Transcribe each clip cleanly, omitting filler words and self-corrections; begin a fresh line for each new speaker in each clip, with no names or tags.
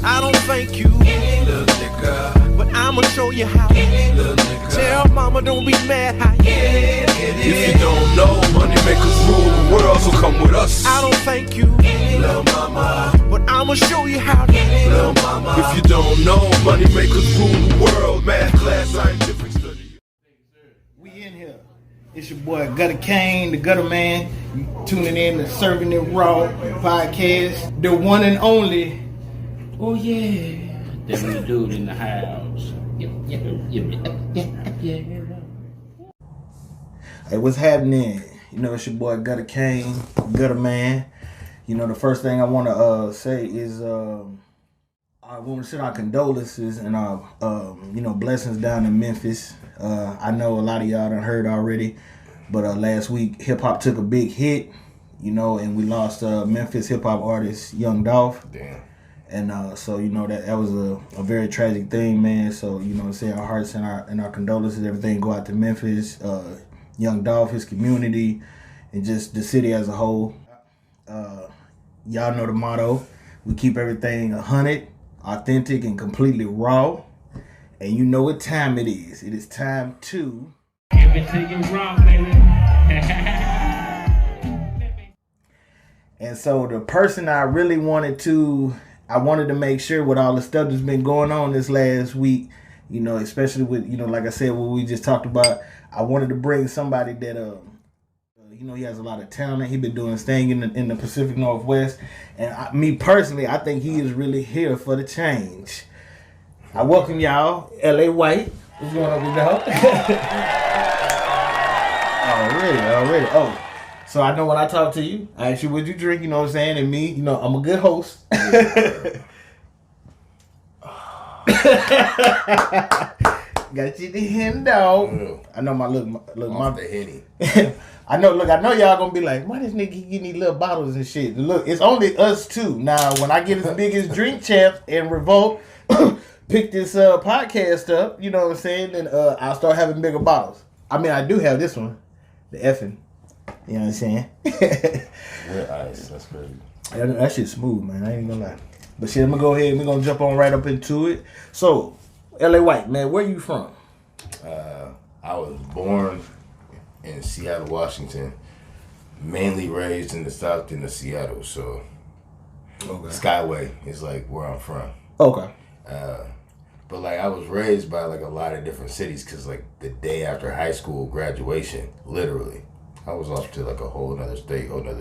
I don't thank you, little nigga, but I'ma show you how. Little nigga. Tell mama don't be mad how you.
If you don't know, money makers rule the world, so come with us.
I don't thank you, little mama, but I'ma show you how. Little mama.
If you don't know, money makers rule the world. Math class, scientific study.
We in here. It's your boy Gutter Kane, the Gutter Man. You tuning in to CIRV'N IT RAW Podcast, the one and only.
Oh yeah, there's a dude in the house.
Hey, what's happening? You know, it's your boy Gutter Kane, Gutter Man. You know, the first thing I want to say is I want to send our condolences and our blessings down in Memphis. I know a lot of y'all done heard already, but last week hip hop took a big hit, and we lost Memphis hip hop artist Young Dolph.
Damn.
And so that was a very tragic thing, man. So our hearts and our condolences, everything go out to Memphis, Young Dolph, his community, and just the city as a whole. Y'all know the motto: we keep everything 100, authentic, and completely raw. And you know what time it is. It is time to
Give it to you raw, baby.
And so the person I really wanted to make sure with all the stuff that's been going on this last week, especially with, like I said, what we just talked about, I wanted to bring somebody that, he has a lot of talent. He's been doing his thing in the Pacific Northwest. And me personally, I think he is really here for the change. I welcome y'all, LA White. What's going on with y'all? Already. Oh, so I know when I talk to you, I ask you what you drink, you know what I'm saying? And me, I'm a good host. Got you the hen dog. I know my
the Henny.
I know y'all gonna be like, why this nigga getting these little bottles and shit? Look, it's only us two. Now, when I get as big as Drink Champs and Revolt, pick this podcast up, you know what I'm saying? Then I'll start having bigger bottles. I mean, I do have this one, the effing. You know what I'm saying?
With ice, that's crazy.
That shit's smooth, man. I ain't gonna lie. But shit, I'm gonna go ahead and we're gonna jump on right up into it. So, LA White, man, where you from?
I was born in Seattle, Washington. Mainly raised in the south end of Seattle, so Skyway is like where I'm from.
Okay.
But like I was raised by like a lot of different cities because like the day after high school graduation, literally, I was off to like a whole other state, you know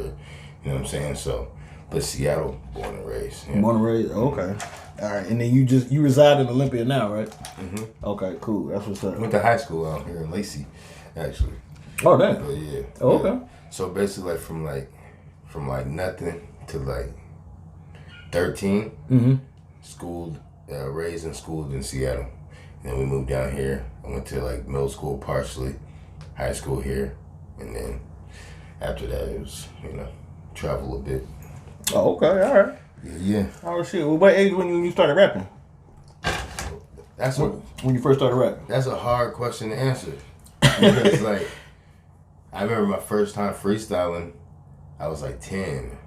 what I'm saying? So, but Seattle, born and raised. Yeah.
Born and raised, okay. All right, and then you reside in Olympia now, right?
Mm-hmm.
Okay, cool. That's what's up.
I went to high school out here in Lacey, actually.
Oh, damn.
But yeah.
Oh, okay.
Yeah. So basically, from nothing to like 13, schooled, raised and schooled in Seattle. And then we moved down here. I went to like middle school partially, high school here, and then after that it was travel a bit.
Oh, okay, all right.
Yeah.
Oh shit. Well, what age when you started rapping? When you first started rapping.
That's a hard question to answer. Because like I remember my first time freestyling, I was like 10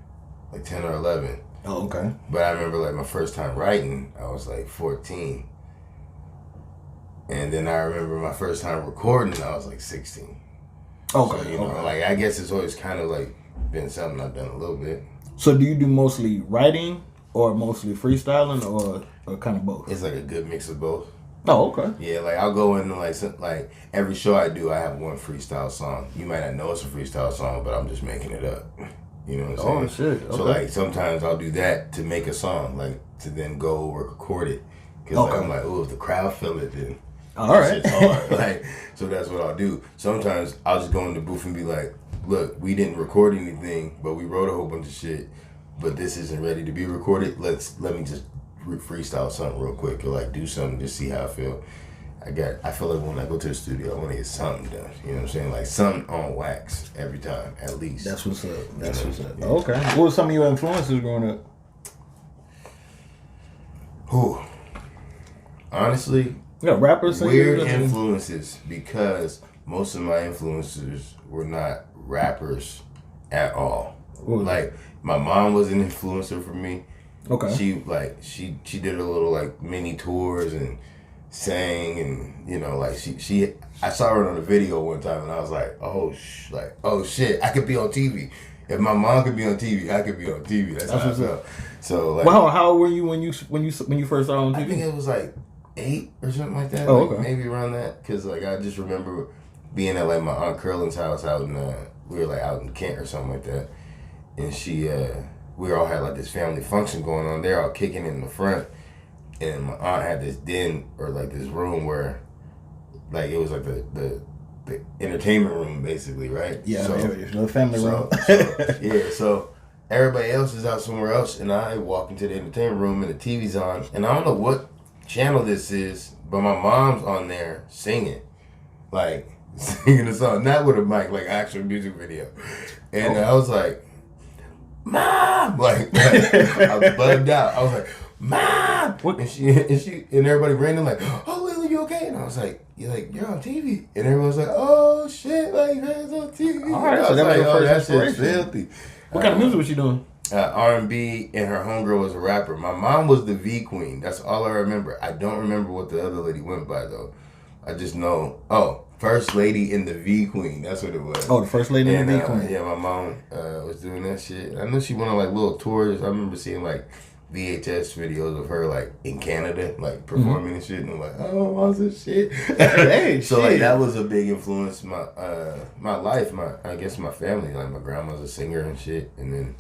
or 11.
Oh, okay.
But I remember like my first time writing, I was like 14. And then I remember my first time recording, I was like 16.
Okay.
So, like I guess it's always kind of like been something I've done a little bit.
So do you do mostly writing or mostly freestyling or kind of both?
It's like a good mix of both.
Oh, okay.
Yeah, like I'll go into like every show I do, I have one freestyle song. You might not know it's a freestyle song, but I'm just making it up. You know what I'm saying?
Oh, shit. Okay.
So like sometimes I'll do that to make a song, like to then go record it. Because like, I'm like, oh, if the crowd feel it, then
all right.
Shit's hard. Like, so that's what I'll do. Sometimes I'll just go in the booth and be like, look, we didn't record anything, but we wrote a whole bunch of shit, but this isn't ready to be recorded. Let me just freestyle something real quick or like do something, just see how I feel. I feel like when I go to the studio, I want to get something done. You know what I'm saying? Like something on wax every time, at least.
That's what's up. That's what's up.
Yeah.
Okay. What were some of your influences growing up?
Whew. Honestly,
rappers.
Weird influences, because most of my influencers were not rappers at all.
Ooh.
Like my mom was an influencer for me.
Okay.
She did a little like mini tours and sang, and you know, like she I saw her on a video one time and I was like, oh shit, I could be on TV. If my mom could be on TV, I could be on TV. That's how I felt. So like,
well, how old were you when you first saw her on TV?
I think it was like 8 or something like that.
Oh,
like,
okay.
Maybe around that, because like I just remember being at like my aunt Curlin's house out in we were like out in Kent or something like that, and we all had like this family function going on. They're all kicking in the front, and my aunt had this den or like this room where like it was like the entertainment room basically, right?
Yeah,
so,
the family room.
So everybody else is out somewhere else, and I walk into the entertainment room and the TV's on, and I don't know what channel this is, but my mom's on there singing a song, not with a mic, like actual music video, and I was like, Mom, like I bugged out. I was like, Mom, what? And she and everybody ran in like, oh, Lily, you okay? And I was like, you're on TV, and everyone's like, oh shit, like man's on TV.
All right, so that was your first inspiration.
Filthy.
What kind of music was she doing?
R&B, and her homegirl was a rapper. My mom was the V Queen. That's all I remember. I don't remember what the other lady went by though. I just know, First Lady in the V Queen. That's what it was.
Oh, the First Lady in the V Queen.
Yeah, my mom was doing that shit. I know she went on like little tours. I remember seeing like VHS videos of her like in Canada, like performing and shit. And I'm like, oh, all this shit.
Hey,
so like that was a big influence. My life, I guess my family. Like my grandma's a singer and shit. And then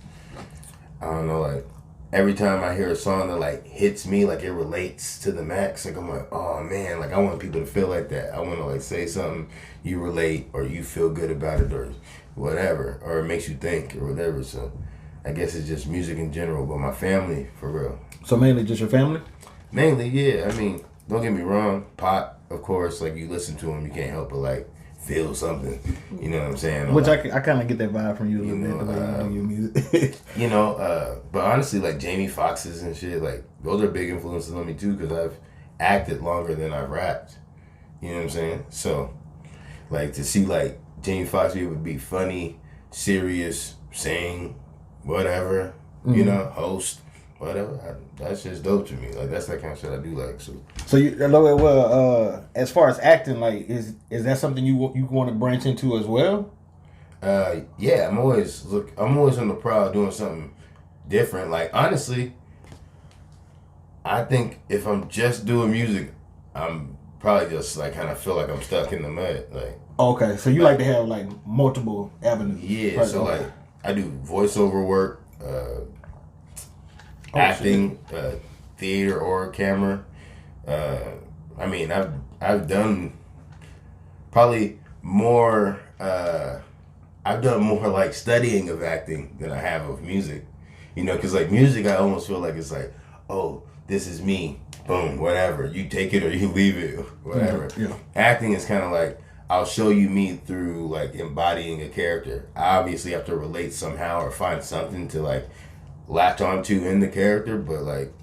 I don't know, like every time I hear a song that like hits me, like it relates to the max. Like I'm like, oh man, like I want people to feel like that. I want to like say something you relate or you feel good about it or whatever, or it makes you think or whatever. So I guess it's just music in general, but my family for real.
So mainly just your family?
Mainly, yeah. I mean, don't get me wrong. Pop, of course, like you listen to him, you can't help but like feel something. You know what I'm saying?
Which
like,
I kind of get that vibe from you a little bit, the way you do your music.
But honestly, like Jamie Foxx's and shit, like those are big influences on me too, because I've acted longer than I've rapped. You know what I'm saying? So, like to see like Jamie Foxx would be funny, serious, sing, whatever, host, whatever. That's just dope to me. Like that's that kind of shit I do like. So
you, as far as acting, like is that something you want to branch into as well?
Yeah, I'm always on the prowl doing something different. Like honestly, I think if I'm just doing music, I'm probably just like kind of feel like I'm stuck in the mud. Like
okay, so you like to have like multiple avenues.
Yeah, so like I do voiceover work, acting, theater or camera. I mean, I've done probably more. I've done more like studying of acting than I have of music. Because like music, I almost feel like it's like, oh, this is me. Boom, whatever. You take it or you leave it, whatever.
Yeah.
Acting is kind of like, I'll show you me through like embodying a character. I obviously have to relate somehow or find something to like latch onto in the character, but like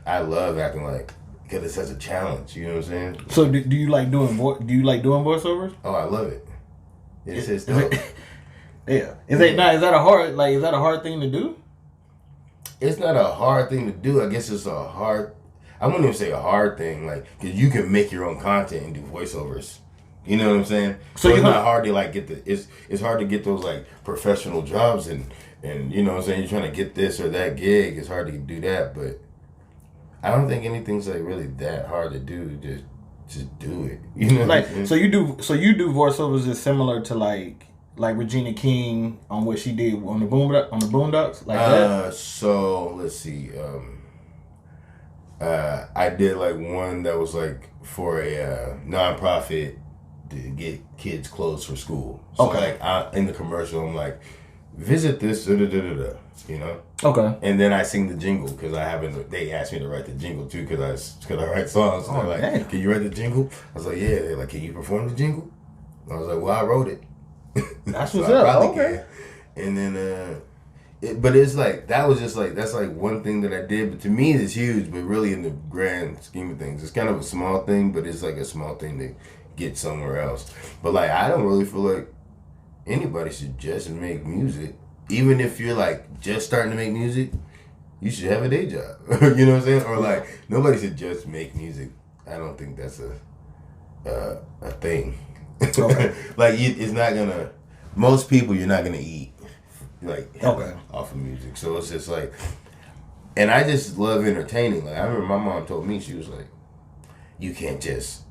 I love acting like because it's such a challenge. You know what I'm saying?
So do you like doing voiceovers?
Oh, I love it. It's just dope.
Yeah. Is that a hard thing to do?
It's not a hard thing to do. I guess it's I wouldn't even say a hard thing, like, because you can make your own content and do voiceovers. You know what I'm saying? So it's not hard to like it's hard to get those like professional jobs and you know what I'm saying, you're trying to get this or that gig. It's hard to do that, but I don't think anything's like really that hard to do. Just do it. You know,
like so you do voiceovers is similar to like Regina King on what she did on the Boondocks, like that.
So let's see. I did like one that was like for a nonprofit to get kids clothes for school. So
okay.
Like in the commercial, I'm like, visit this, you know.
Okay.
And then I sing the jingle because they asked me to write the jingle too because I write songs. So they're like,
dang.
Can you write the jingle? I was like, yeah. They're like, can you perform the jingle? I was like, well, I wrote it.
That's
so
what's up.
probably
Okay.
can. And then, but it's like that was just like that's like one thing that I did. But to me, it's huge. But really, in the grand scheme of things, it's kind of a small thing. But it's like a small thing to get somewhere else. But like, I don't really feel like anybody should just make music. Even if you're like just starting to make music, you should have a day job. You know what I'm saying? Or like nobody should just make music. I don't think that's a thing.
Okay.
Like it's not gonna. Most people, you're not gonna eat like
Okay.
off of music. So it's just like, and I just love entertaining. Like I remember my mom told me, she was like, you can't just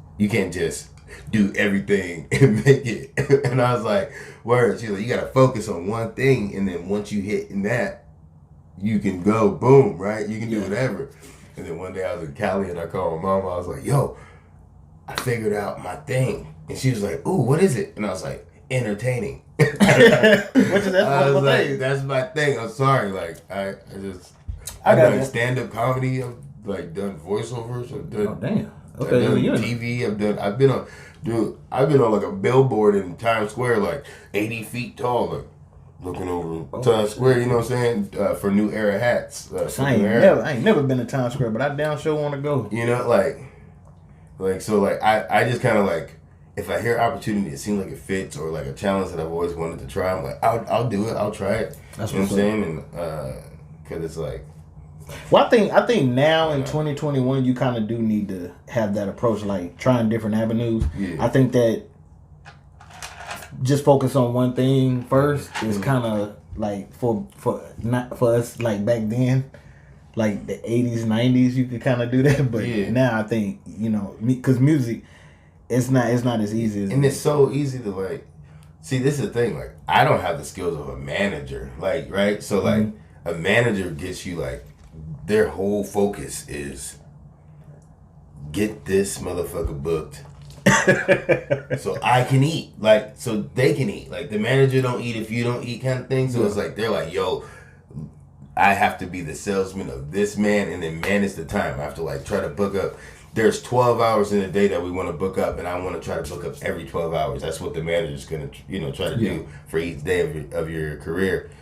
do everything and make it. And I was like, word. She's like, you gotta focus on one thing, and then once you hit in that, you can go boom, right? You can do whatever. And then one day I was in Cali and I called my mom. I was like, yo, I figured out my thing. And she was like, ooh, what is it? And I was like, entertaining.
Which is
I was like,
thing.
that's my thing. I'm sorry. Like I've
got
done
that.
stand-up comedy. I've like done voiceovers. I've done,
Oh damn.
I've
Okay.
done
Yeah.
TV. I've been on like a billboard in Times Square, like 80 feet tall, like looking over Times Square. You know what I'm saying? For New Era hats. For
I
New Era.
ain't never been to Times Square, but I damn sure want to go.
You know, so I just kind of like, if I hear opportunity, it seems like it fits, or like a challenge that I've always wanted to try, I'm like, I'll do it. I'll try it.
That's
you know what I'm
what's
saying? And because it's like,
Well, I think now in 2021 you kind of do need to have that approach, like trying different avenues.
Yeah.
I think that just focus on one thing first is kind of like for not for us like back then, like the 80s 90s you could kind of do that, but now I think because music it's not as easy as
and it's so easy to like. See, this is the thing. Like, I don't have the skills of a manager. Like, right? So like, a manager gets you like. Their whole focus is get this motherfucker booked so I can eat, like, so they can eat. Like, the manager don't eat if you don't eat kind of thing. So it's like, they're like, yo, I have to be the salesman of this man and then manage the time. I have to like try to book up. There's 12 hours in a day that we want to book up, and I want to try to book up every 12 hours. That's what the manager's going to, try to do for each day of your career.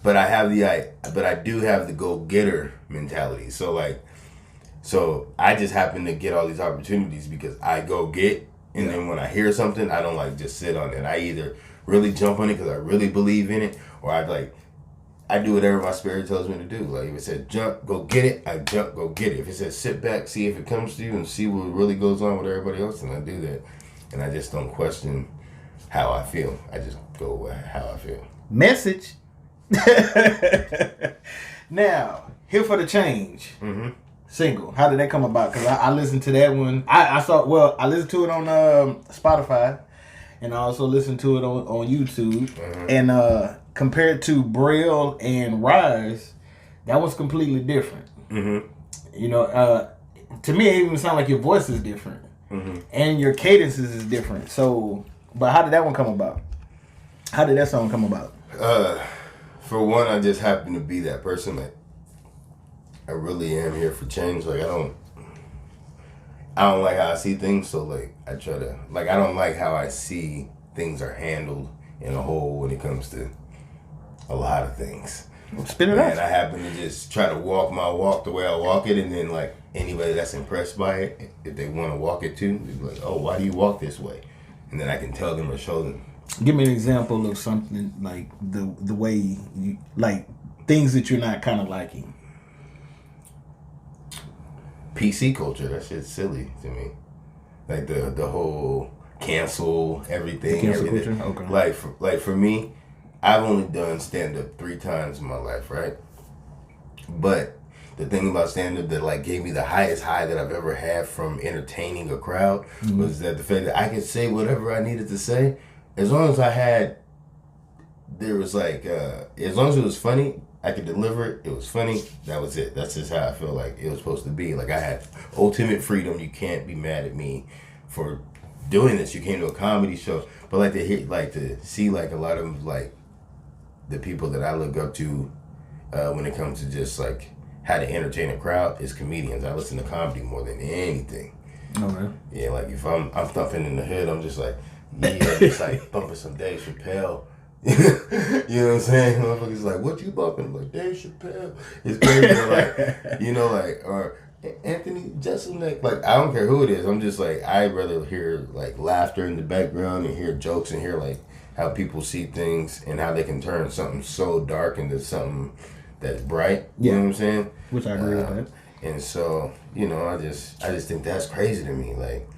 But I do have the go-getter mentality. So I just happen to get all these opportunities because I go get, and then when I hear something, I don't like just sit on it. I either really jump on it because I really believe in it, or I do whatever my spirit tells me to do. Like if it said jump, go get it, I jump, go get it. If it says sit back, see if it comes to you and see what really goes on with everybody else, then I do that. And I just don't question how I feel. I just go with how I feel.
message. Now, Here for the Change single. How did that come about? Because I listened to that one. I listened to it on Spotify, and I also listened to it on YouTube. And compared to Braille and Rise, that was completely different. To me, it even sounded like your voice is different, and your cadences is different. So, but how did that one come about? How did that song come about?
For one, I just happen to be that person. Like, I really am here for change. Like, I don't like how I see things. So, like, I try to, like, I don't like how I see things are handled in a whole when it comes to a lot of things.
Spin it out.
And I happen to just try to walk my walk the way I walk it, and then like anybody that's impressed by it, if they want to walk it too, they'd be like, "Oh, why do you walk this way?" And then I can tell them or show them.
Give me an example of something like the way you like things that you're not kind of liking.
PC culture, that shit's silly to me. Like the whole cancel everything.
The cancel
everything.
culture? Okay.
Like for me, I've only done stand-up 3 times in my life, right? But the thing about stand-up that like gave me the highest high that I've ever had from entertaining a crowd was that the fact that I could say whatever I needed to say, as long as as long as it was funny, I could deliver it. It was funny. That was it. That's just how I feel like it was supposed to be. Like I had ultimate freedom. You can't be mad at me for doing this. You came to a comedy show, but like to see like a lot of like the people that I look up to when it comes to just like how to entertain a crowd is comedians. I listen to comedy more than anything.
Okay.
Yeah, like if I'm thumping in the head, I'm just like, yeah, just like bumping some Dave Chappelle. You know what I'm saying? Motherfuckers like, what you bumping? I'm like, Dave Chappelle. It's crazy. Like, or Anthony Jeselnik. Like, I don't care who it is. I'm just like, I'd rather hear like laughter in the background and hear jokes and hear like how people see things and how they can turn something so dark into something that's bright. You know what I'm saying?
Which I agree with that.
And so, you know, I just think that's crazy to me. Like,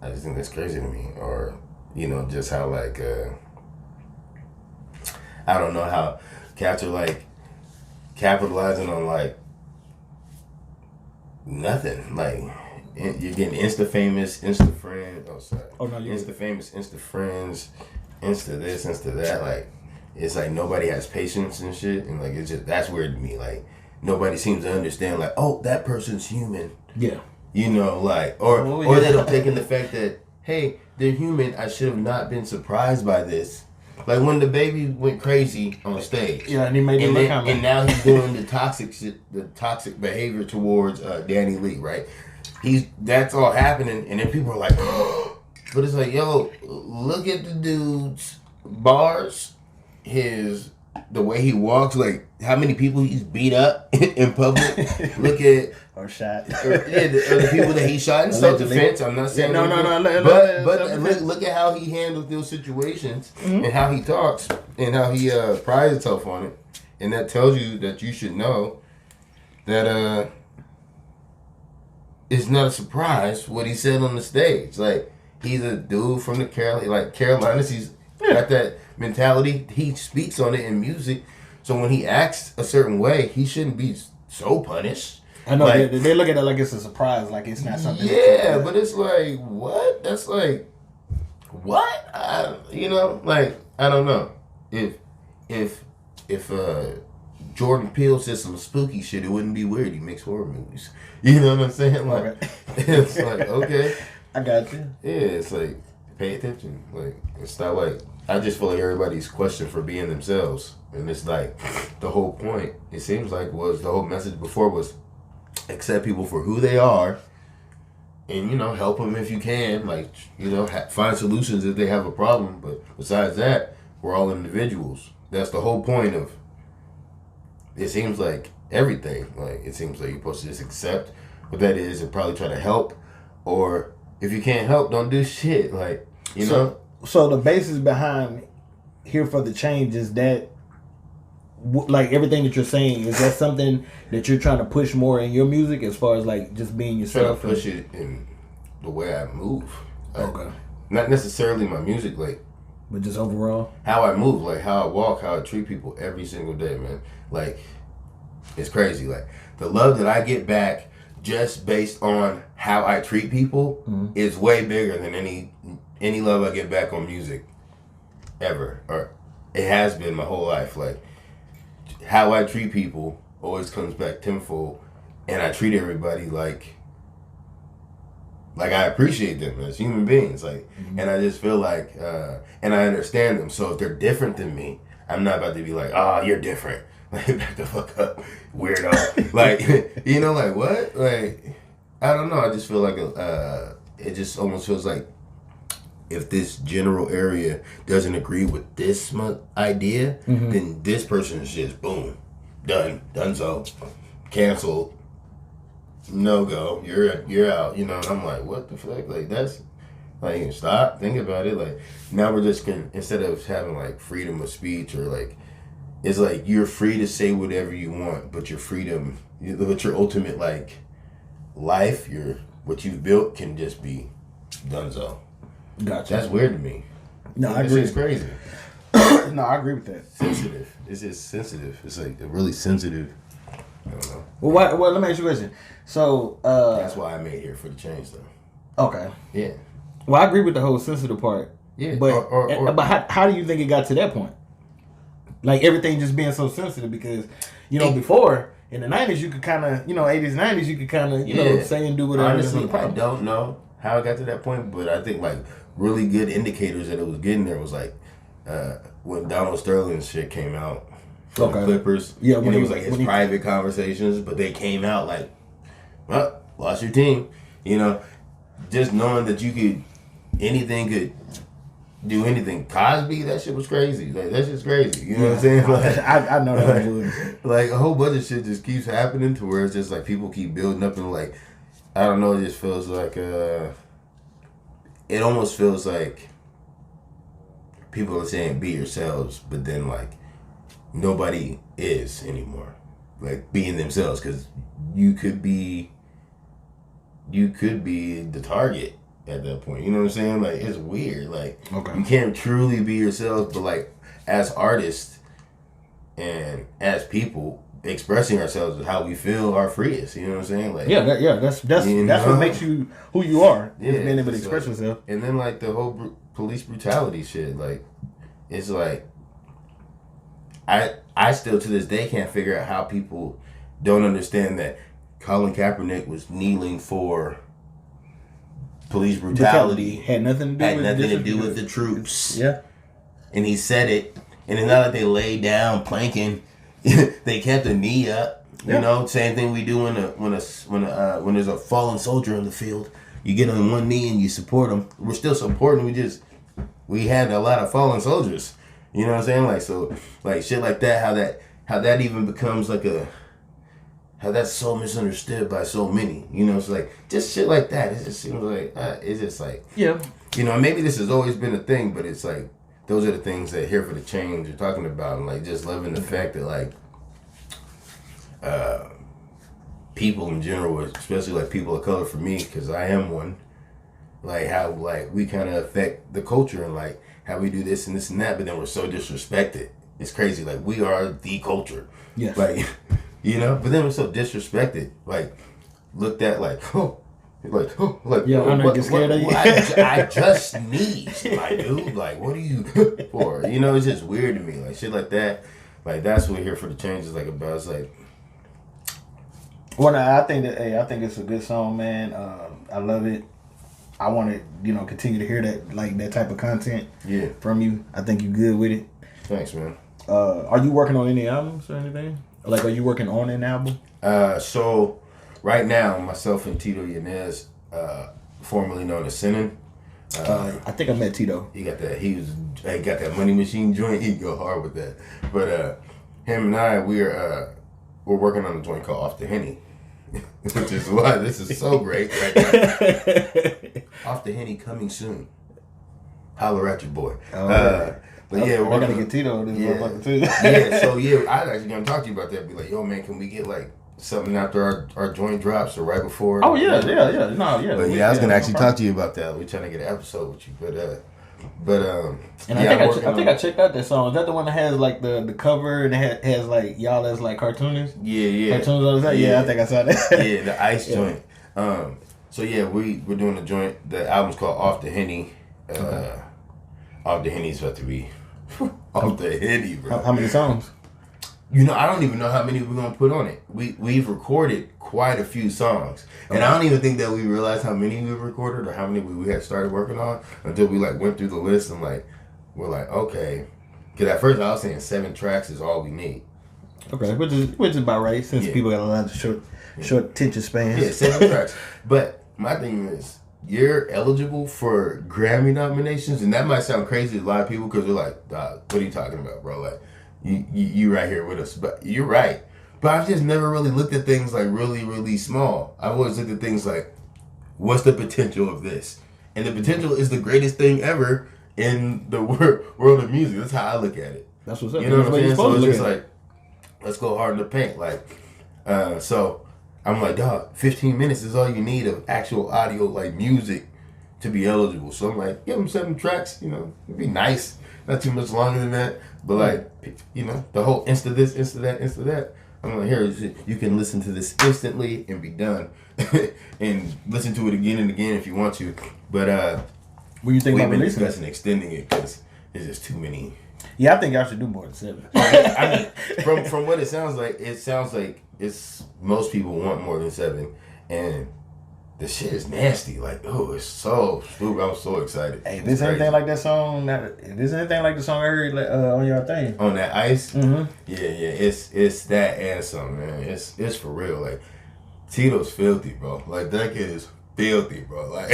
I just think that's crazy to me. Or, you know, just how, like, I don't know how cats are, like, capitalizing on, like, nothing. Like, you're getting Insta famous, Insta friend. Oh, sorry.
Oh, no,
Insta famous, Insta friends, Insta this, Insta that. Like, it's like nobody has patience and shit. And, like, it's just, that's weird to me. Like, nobody seems to understand, like, oh, that person's human.
Yeah.
You know, like, or they don't take in the fact that, hey, they're human. I should have not been surprised by this. Like when the baby went crazy on stage.
Yeah, and he made it look
and now he's doing the toxic shit, the toxic behavior towards Danny Lee, right? That's all happening, and then people are like, oh. But it's like, yo, look at the dude's bars, the way he walks, like how many people he's beat up in public. Look at
or shot.
the people that he shot in self-defense. I'm not saying
no.
But look at how he handles those situations and how he talks and how he prides himself on it, and that tells you that you should know that it's not a surprise what he said on the stage. Like he's a dude from the Carolinas. He's got that mentality. He speaks on it in music. So when he acts a certain way, he shouldn't be so punished.
I know, like, they look at it like it's a surprise, like it's not something.
Yeah, but it's like, what? That's like, what? You know, like, I don't know. If Jordan Peele said some spooky shit, it wouldn't be weird. He makes horror movies. You know what I'm saying? Like, okay. It's like, okay.
I got you.
Yeah, it's like, pay attention. Like, it's not like, I just feel like everybody's questioned for being themselves. And it's like, the whole point, it seems like, was the whole message before was accept people for who they are and, you know, help them if you can. Like, you know, find solutions if they have a problem. But besides that, we're all individuals. That's the whole point of, it seems like, everything. Like, it seems like you're supposed to just accept what that is and probably try to help. Or if you can't help, don't do shit. Like, you know?
So the basis behind Here for the Change is that, like everything that you're saying, is that something that you're trying to push more in your music as far as like just being yourself?
Trying to push it in the way I move. Like,
okay.
Not necessarily my music, like,
but just overall?
How I move, like how I walk, how I treat people every single day, man. Like, it's crazy. Like, the love that I get back just based on how I treat people is way bigger than any love I get back on music ever. Or it has been my whole life. Like, how I treat people always comes back tenfold, and I treat everybody like I appreciate them as human beings, like, and I just feel like, and I understand them. So if they're different than me, I'm not about to be like, oh, you're different, like, back the fuck up, weirdo, like, you know, like what, like, I don't know. I just feel like it just almost feels like if this general area doesn't agree with this idea, then this person is just boom, done so, canceled, no go, you're out, you know. And I'm like, what the fuck? Like, that's like, stop, think about it. Like, now we're just instead of having like freedom of speech, or like, it's like you're free to say whatever you want, but your freedom, but your ultimate like life, what you've built can just be done so.
Gotcha.
That's weird to me.
No, I agree.
It's crazy.
No, I agree with that.
Sensitive. It's just sensitive. It's like a really sensitive. I don't know.
Well, let me ask you a question. So,
that's why I made Here for the Change, though.
Okay.
Yeah.
Well, I agree with the whole sensitive part.
Yeah.
But but how do you think it got to that point? Like, everything just being so sensitive, because, you know, before, in the 90s, you could kind of, you know, 80s, 90s, you could kind of, you know, say and do whatever.
Honestly, I don't know how it got to that point, but I think, like, really good indicators that it was getting there was, like, when Donald Sterling's shit came out from the Clippers. Yeah, when it was, like, his private conversations, but they came out, like, well, lost your team. You know, just knowing that anything could do anything. Cosby, that shit was crazy. Like, that shit's crazy. You know what I'm saying? Like,
I know that was.
Like, a whole bunch of shit just keeps happening to where it's just like people keep building up, and like, I don't know, it just feels like it almost feels like people are saying be yourselves, but then like nobody is anymore, like being themselves, because you could be the target at that point. You know what I'm saying? Like, it's weird. Like, you can't truly be yourself, but like as artists and as people, expressing ourselves is how we feel our freest. You know what I'm saying? Like,
that's what makes you who you are. Yeah, is being able to express yourself.
And then like the whole police brutality shit. Like, it's like I still to this day can't figure out how people don't understand that Colin Kaepernick was kneeling for police brutality.
Had nothing to do with
the troops.
Yeah.
And he said it, and it's not like they laid down planking. They kept a knee up. You know, same thing we do when there's a fallen soldier in the field. You get on one knee and you support them. We're still supporting. We had a lot of fallen soldiers. You know what I'm saying? Like, so, like shit like that. How that even becomes like how that's so misunderstood by so many. You know, it's like just shit like that. It just seems like it's just like,
yeah.
You know, maybe this has always been a thing, but it's like those are the things that Here for the Change you're talking about, and like just loving the fact that like people in general, especially like people of color, for me, because I am one, like how like we kind of affect the culture and like how we do this and this and that, but then we're so disrespected. It's crazy. Like, we are the culture.
Yeah.
Like, you know, but then we're so disrespected. Like, looked at like,
yeah, I'm not scared of you.
I just sneezed, my dude. Like, what are you for? You know, it's just weird to me. Like, shit like that. Like, that's what Here for the Change is like about. It's like,
well, I think it's a good song, man. I love it. I want to, continue to hear that, like, that type of content from you. I think you're good with it.
Thanks, man.
Are you working on any albums or anything? Like, are you working on an album?
So right now, myself and Tito Yanez, formerly known as Sinning.
I think I met Tito.
He got that. He got that Money Machine joint. He'd go hard with that. But him and I, we're working on a joint called Off the Henny, which is why this is so great right now. Off the Henny coming soon. Holler at your boy. But yeah,
I gotta get Tito on this motherfucker too.
Yeah, so I was actually gonna talk to you about that. Be like, yo, man, can we get like something after our joint drops or right before?
Oh yeah. No, yeah.
But I was gonna actually talk to you about that. We're trying to get an episode with you,
and I think I checked out that song. Is that the one that has like the cover and it has like y'all as like cartoonists?
Yeah.
Cartoons on the side? Yeah, I think I saw that.
Yeah, the ice joint. So we're doing a joint. The album's called Off the Henny. Off the Henny's about to be off the Henny, bro.
How many songs?
I don't even know how many we're gonna put on it. We've recorded quite a few songs, and I don't even think that we realized how many we've recorded or how many we had started working on until we like went through the list and like we're like, okay, because at first I was saying 7 tracks is all we need.
Okay, which is about right since people got a lot of short attention spans.
Yeah, 7 tracks. But my thing is, you're eligible for Grammy nominations, and that might sound crazy to a lot of people because they're like, "Dog, what are you talking about, bro? Like, you right here with us." But you're right. But I've just never really looked at things like really, really small. I've always looked at things like, what's the potential of this? And the potential is the greatest thing ever in the world of music. That's how I look at it.
That's what's up.
You know what I'm saying? So it's just like, let's go hard in the paint. Like, so I'm like, dog, 15 minutes is all you need of actual audio, like music, to be eligible. So I'm like, give them 7 tracks, it'd be nice. Not too much longer than that. But like, the whole insta this, insta that. I'm like, here, you can listen to this instantly and be done. And listen to it again and again if you want to. But
what do you think
we've
about
been
releasing
discussing extending it because there's just too many.
Yeah, I think y'all should do more than 7.
I mean, from what it sounds like it's most people want more than 7, and the shit is nasty. Like, oh, it's so stupid. I'm so excited.
Hey, this anything like that song? This anything like the song I heard on your thing?
On that ice?
Mm-hmm.
Yeah. It's that and some, man. It's for real. Like, Tito's filthy, bro. Like, that kid is filthy, bro. Like,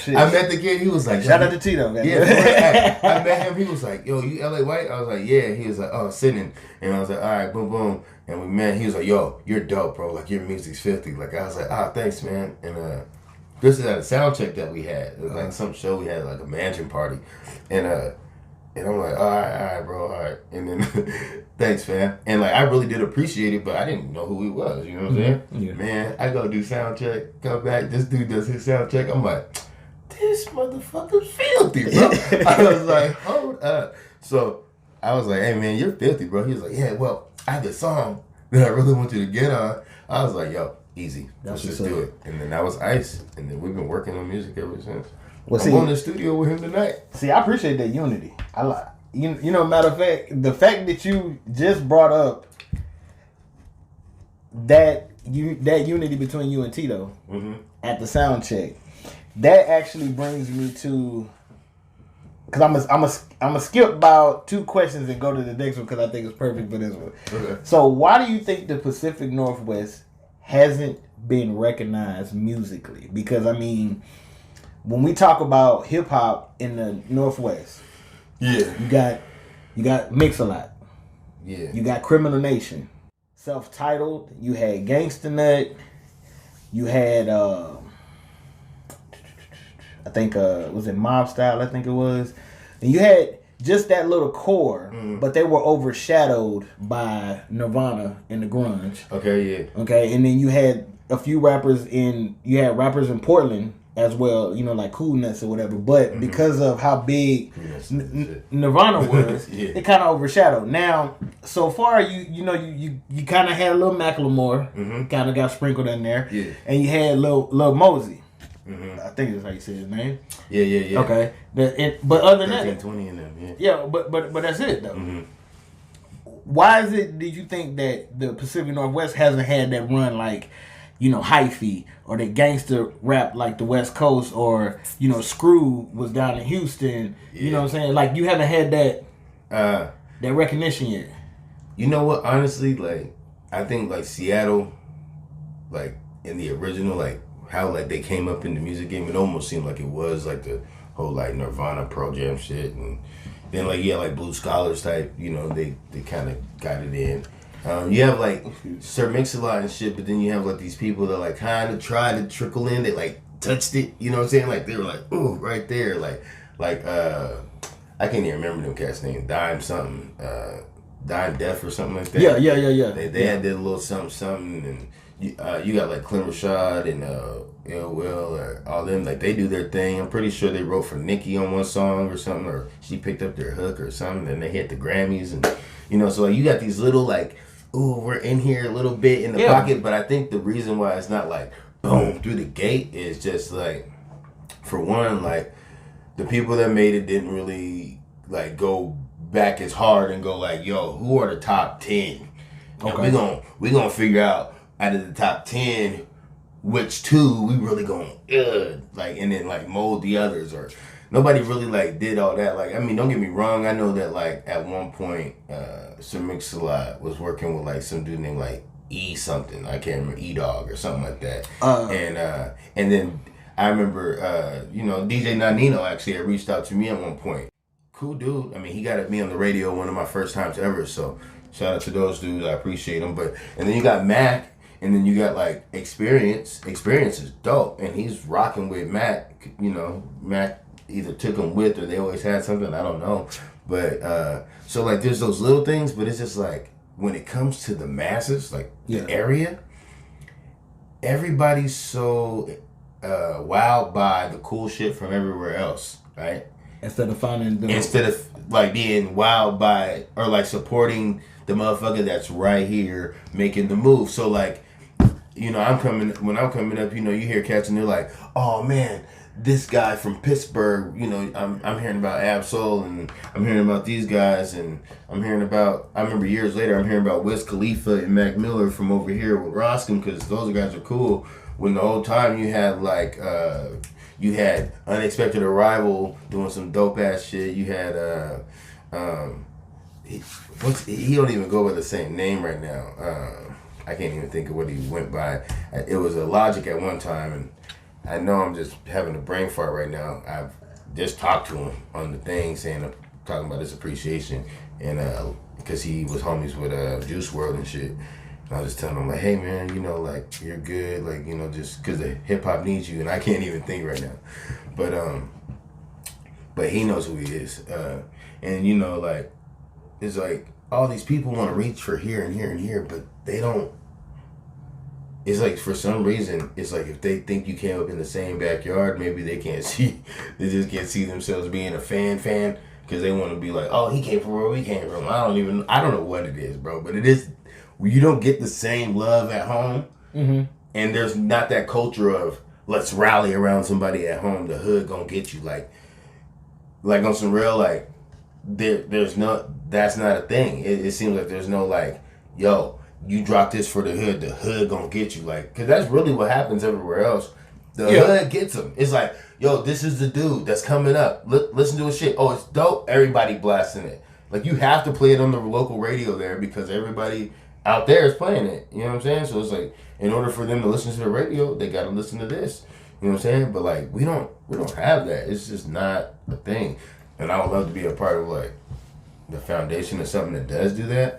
I met the kid. He was like,
shout out to Tito, man.
Yeah, I met him. He was like, yo, you LA White? I was like, yeah. He was like, oh, Sitting. And I was like, all right, boom, boom. And we met. He was like, yo, you're dope, bro. Like, your music's filthy. Like, I was like, thanks, man. And this is at a sound check that we had. It was like some show we had, like a mansion party. And I'm like, all right, bro, all right. And then thanks, fam. And like, I really did appreciate it, but I didn't know who he was. You know what I'm saying?
Yeah.
Man, I go do sound check, come back. This dude does his sound check. I'm like, this motherfucker's filthy, bro. I was like, hold up. So I was like, hey man, you're filthy, bro. He was like, yeah, well, I have this song that I really want you to get on. I was like, yo, easy. Let's just do it. And then that was Ice. And then we've been working on music ever since.
Well,
I'm going to the studio with him tonight.
See, I appreciate that unity. I like, you know, matter of fact, the fact that you just brought up that unity between you and Tito at the sound check, that actually brings me to, because I'm a skip about 2 questions and go to the next one because I think it's perfect for this one.
Okay.
So why do you think the Pacific Northwest hasn't been recognized musically? Because I mean, when we talk about hip hop in the Northwest,
yeah,
you got Mix-a-Lot,
yeah,
you got Criminal Nation, Self-Titled, you had Gangsta Nut, you had I think was it Mob Style? I think it was, and you had just that little core, but they were overshadowed by Nirvana and the grunge.
Okay, yeah.
Okay, and then you had a few rappers in Portland as well, you know, like Cool Nuts or whatever. But because of how big Nirvana was, it kind of overshadowed. Now, so far, you kind of had a little Macklemore, kind of got sprinkled in there, and you had Lil Mosey. I think that's how you say his name.
Yeah.
Okay, but other than that,
20 in them.
yeah, but that's it though. Why is it? Did you think that the Pacific Northwest hasn't had that run like, you know, hyphy or the gangster rap like the West Coast, or you know, Screw was down in Houston? You know what I'm saying? Like, you haven't had that recognition yet.
You know what? Honestly, like, I think like Seattle, like in the original, like how like they came up in the music game, it almost seemed like it was like the whole like Nirvana Pro Jam shit, and then like like Blue Scholars type, you know, they kind of got it in. You have like Sir Mix-a-Lot and shit, but then you have like these people that like kind of try to trickle in, they like touched it, you know what I'm saying? Like they were like, ooh, right there, like I can't even remember them cats' name, Dime something, Dime Def or something like that.
Yeah.
They had that little something, and you got like Clem Rashad and Ill Will, or all them, like they do their thing. I'm pretty sure they wrote for Nicki on one song or something, or she picked up their hook or something, and they hit the Grammys, and you know, so like you got these little like, ooh, we're in here a little bit in the pocket, but I think the reason why it's not like boom through the gate is just like, for one, like the people that made it didn't really like go back as hard and go like, yo, who are the top 10? Okay. We gonna figure out of the top 10 which 2 we really gonna like, and then like mold the others. Or nobody really like did all that. Like, I mean, don't get me wrong, I know that like at one point Sir Mix-a-Lot was working with like some dude named like E something, I can't remember, E-Dog or something like that. And then I remember you know, DJ Nanino actually had reached out to me at one point. Cool dude. I mean, he got me on the radio one of my first times ever, so shout out to those dudes, I appreciate them. But and then you got Mac, and then you got like Experience. Experience is dope, and he's rocking with Mac. You know, Mac either took him with, or they always had something, I don't know. But so like there's those little things, but it's just like when it comes to the masses, like the area, everybody's so wowed by the cool shit from everywhere else, right? Instead of like being wowed by or like supporting the motherfucker that's right here making the move. So like, you know, when I'm coming up, you know, you hear cats and they're like, oh man, this guy from Pittsburgh, you know, I'm hearing about Ab-Soul, and I'm hearing about these guys, and I remember years later, I'm hearing about Wiz Khalifa and Mac Miller from over here with Roscoe, because those guys are cool. When the whole time you had like, you had Unexpected Arrival doing some dope ass shit. You had he don't even go by the same name right now. I can't even think of what he went by. It was a Logic at one time, and I know I'm just having a brain fart right now. I've just talked to him on the thing, talking about his appreciation, and because he was homies with Juice WRLD and shit. And I was just telling him like, hey man, you know, like you're good, like, you know, just because the hip hop needs you, and I can't even think right now. But he knows who he is, and you know, like it's like all these people want to reach for here and here and here, but they don't. It's like for some reason, it's like if they think you came up in the same backyard, maybe they can't see. They just can't see themselves being a fan because they want to be like, oh, he came from where we came from. I don't know what it is, bro. But it is. You don't get the same love at home, and there's not that culture of let's rally around somebody at home. The hood gonna get you like on some real like. There's no. That's not a thing. It seems like there's no like, yo. You drop this for the hood gonna get you. Like, because that's really what happens everywhere else. The hood gets them. It's like, yo, this is the dude that's coming up. Listen to his shit. Oh, it's dope. Everybody blasting it. Like, you have to play it on the local radio there because everybody out there is playing it. You know what I'm saying? So it's like, in order for them to listen to the radio, they gotta listen to this. You know what I'm saying? But like, we don't have that. It's just not a thing. And I would love to be a part of like the foundation of something that does do that.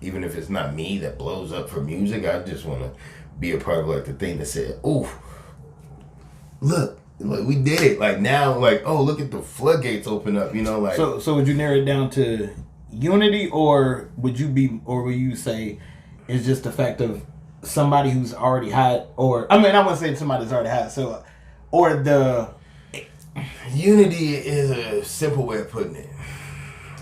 Even if it's not me that blows up for music, I just want to be a part of like the thing that said, "Oh, look, like we did it!" Like now, like oh, look at the floodgates open up. You know, like
so. Would you narrow it down to unity, or would you say it's just the fact of somebody who's already hot, or I mean, I wouldn't say somebody's already hot, so or the
unity is a simple way of putting it.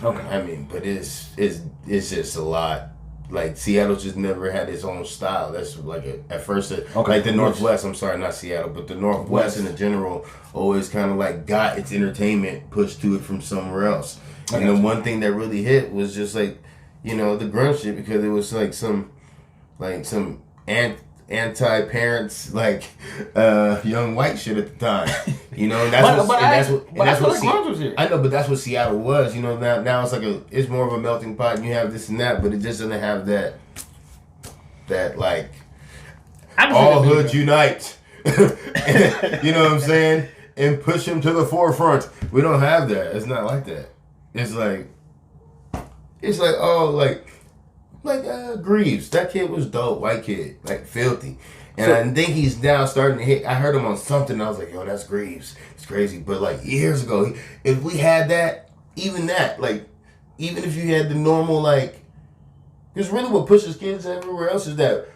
Okay.
I mean, but it's just a lot. Like Seattle just never had its own style. That's like at first, like the Northwest. I'm sorry, not Seattle, but the Northwest in general always kind of like got its entertainment pushed to it from somewhere else. And the one thing that really hit was just like, the grunge shit because it was like some anti-parents like young white shit at the time, and that's what grunge was here. I know, but that's what Seattle was. Now it's like it's more of a melting pot, and you have this and that, but it just doesn't have that like all hoods unite. You know what I'm saying? And push him to the forefront. We don't have that. It's not like that. It's like Greaves. That kid was dope. White kid. Like, filthy. And I think he's now starting to hit. I heard him on something. And I was like, yo, that's Greaves. It's crazy. But, like, years ago, if we had that, even if you had the normal, like, because really what pushes kids everywhere else is that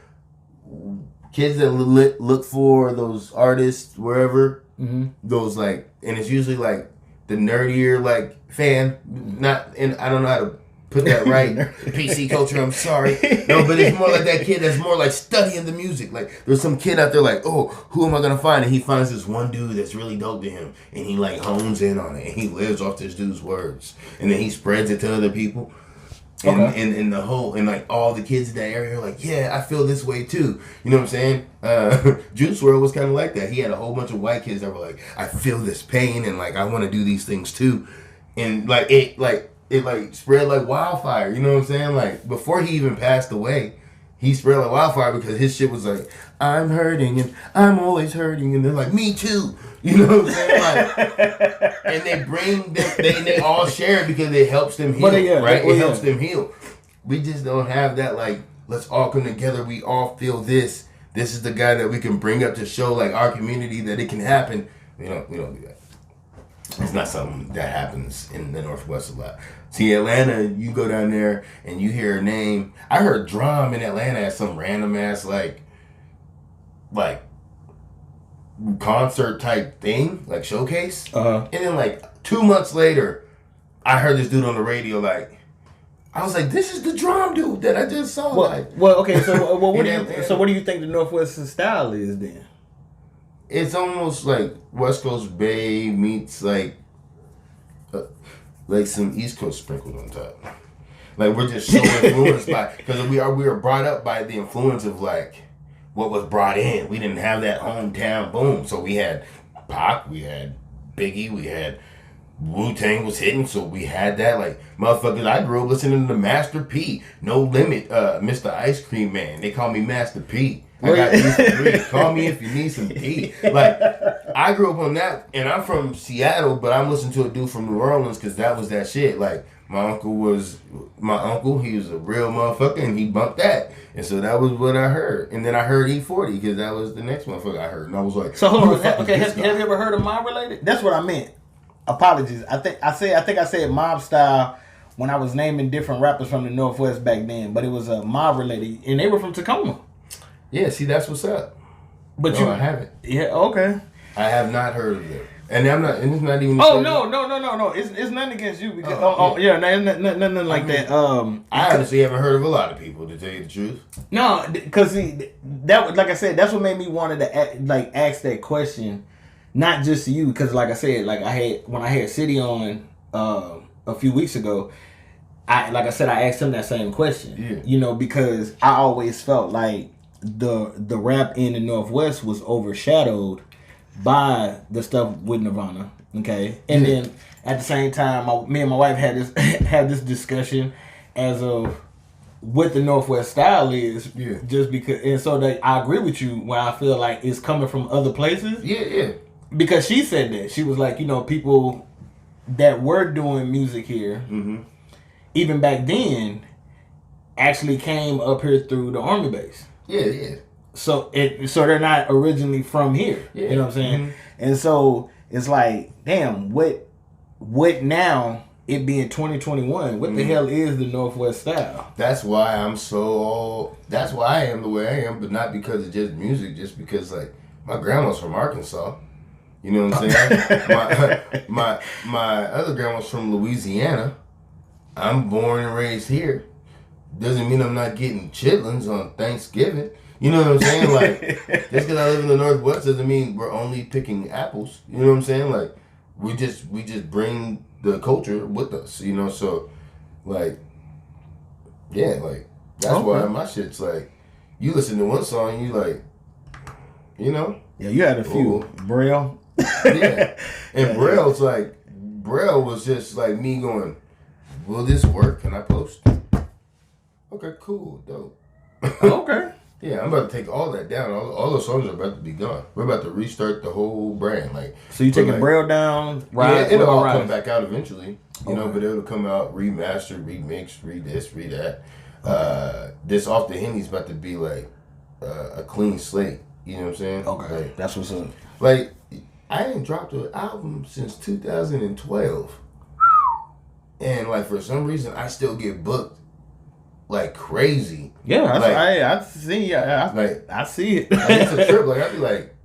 kids that look for those artists wherever, those, like, and it's usually, like, the nerdier, like, fan. And I don't know how to put that right. PC culture, I'm sorry. No, but it's more like that kid that's more like studying the music. Like, there's some kid out there like, oh, who am I going to find? And he finds this one dude that's really dope to him. And he, like, hones in on it. And he lives off this dude's words. And then he spreads it to other people. And, and the whole, and, like, all the kids in that area are like, yeah, I feel this way, too. You know what I'm saying? Juice WRLD was kind of like that. He had a whole bunch of white kids that were like, I feel this pain, and, like, I want to do these things, too. And, like, it spread like wildfire, you know what I'm saying? Like, before he even passed away, he spread like wildfire because his shit was like, I'm hurting and I'm always hurting, and they're like, me too, you know what I'm saying? Like, and they all share it because it helps them heal, right? It helps them heal. We just don't have that, like, let's all come together, we all feel this. This is the guy that we can bring up to show, like, our community that it can happen. We don't do that. It's not something that happens in the Northwest a lot. See, Atlanta, you go down there and you hear a name. I heard Drum in Atlanta at some random ass like concert type thing, like showcase. And then like 2 months later, I heard this dude on the radio. Like, I was like, this is the Drum dude that I just saw.
Okay. So, what do you think the Northwest's style is then?
It's almost like West Coast Bay meets like some East Coast sprinkled on top. Like, we're just so influenced by, because we were brought up by the influence of like what was brought in. We didn't have that hometown boom, so we had Pac, we had Biggie, we had Wu-Tang was hitting, so we had that. Like, motherfuckers, I grew up listening to Master P, No Limit, Mr. Ice Cream Man. They call me Master P. I got used call me if you need some tea. Like, I grew up on that, and I'm from Seattle, but I'm listening to a dude from New Orleans because that was that shit. Like, my uncle, he was a real motherfucker, and he bumped that. And so that was what I heard. And then I heard E40 because that was the next motherfucker I heard. And I was like,
so hold on. Okay, have you ever heard of mob related? That's what I meant. Apologies. I think I said mob style when I was naming different rappers from the Northwest back then, but it was mob related, and they were from Tacoma.
Yeah, see, that's what's up.
But
I haven't.
Yeah, okay.
I have not heard of them. And I'm not, and it's not even.
Oh no! It's nothing against you because nothing like that.
I honestly haven't heard of a lot of people, to tell you the truth.
No, because that, like I said, that's what made me wanted to ask that question, not just to you, because like I said, when I had City on a few weeks ago, I asked him that same question.
Yeah.
Because I always felt like the rap in the Northwest was overshadowed by the stuff with Nirvana, okay, and then at the same time, me and my wife had this discussion as of what the Northwest style is, just because, and so that I agree with you when I feel like it's coming from other places, because she said that she was like, people that were doing music here, even back then, actually came up here through the Army base, So they're not originally from here. Yeah. You know what I'm saying? And so it's like, damn, what now, it being 2021, what the hell is the Northwest style?
That's why that's why I am the way I am, but not because of just music, just because like my grandma's from Arkansas. You know what I'm saying? my other grandma's from Louisiana. I'm born and raised here. Doesn't mean I'm not getting chitlins on Thanksgiving. You know what I'm saying? Like, just because I live in the Northwest doesn't mean we're only picking apples. You know what I'm saying? Like, we just bring the culture with us. So like, yeah, like that's why my shit's like, you listen to one song, you like,
Yeah, you had a few. Braille.
Yeah, and Braille's like, Braille was just like me going, will this work? Can I post? Okay, cool, dope.
Okay.
Yeah, I'm about to take all that down. All those songs are about to be gone. We're about to restart the whole brand. Like,
so you taking Braille down?
It'll all come back out eventually. You know, but it'll come out remastered, remixed, read this, read that. This Off the Henny's about to be like a clean slate. You know what I'm saying?
Okay,
like,
that's what's up.
Like, I ain't dropped an album since 2012, and like for some reason I still get booked like crazy.
Yeah, I see. I see it.
Like, it's a trip. Like, I'd be like,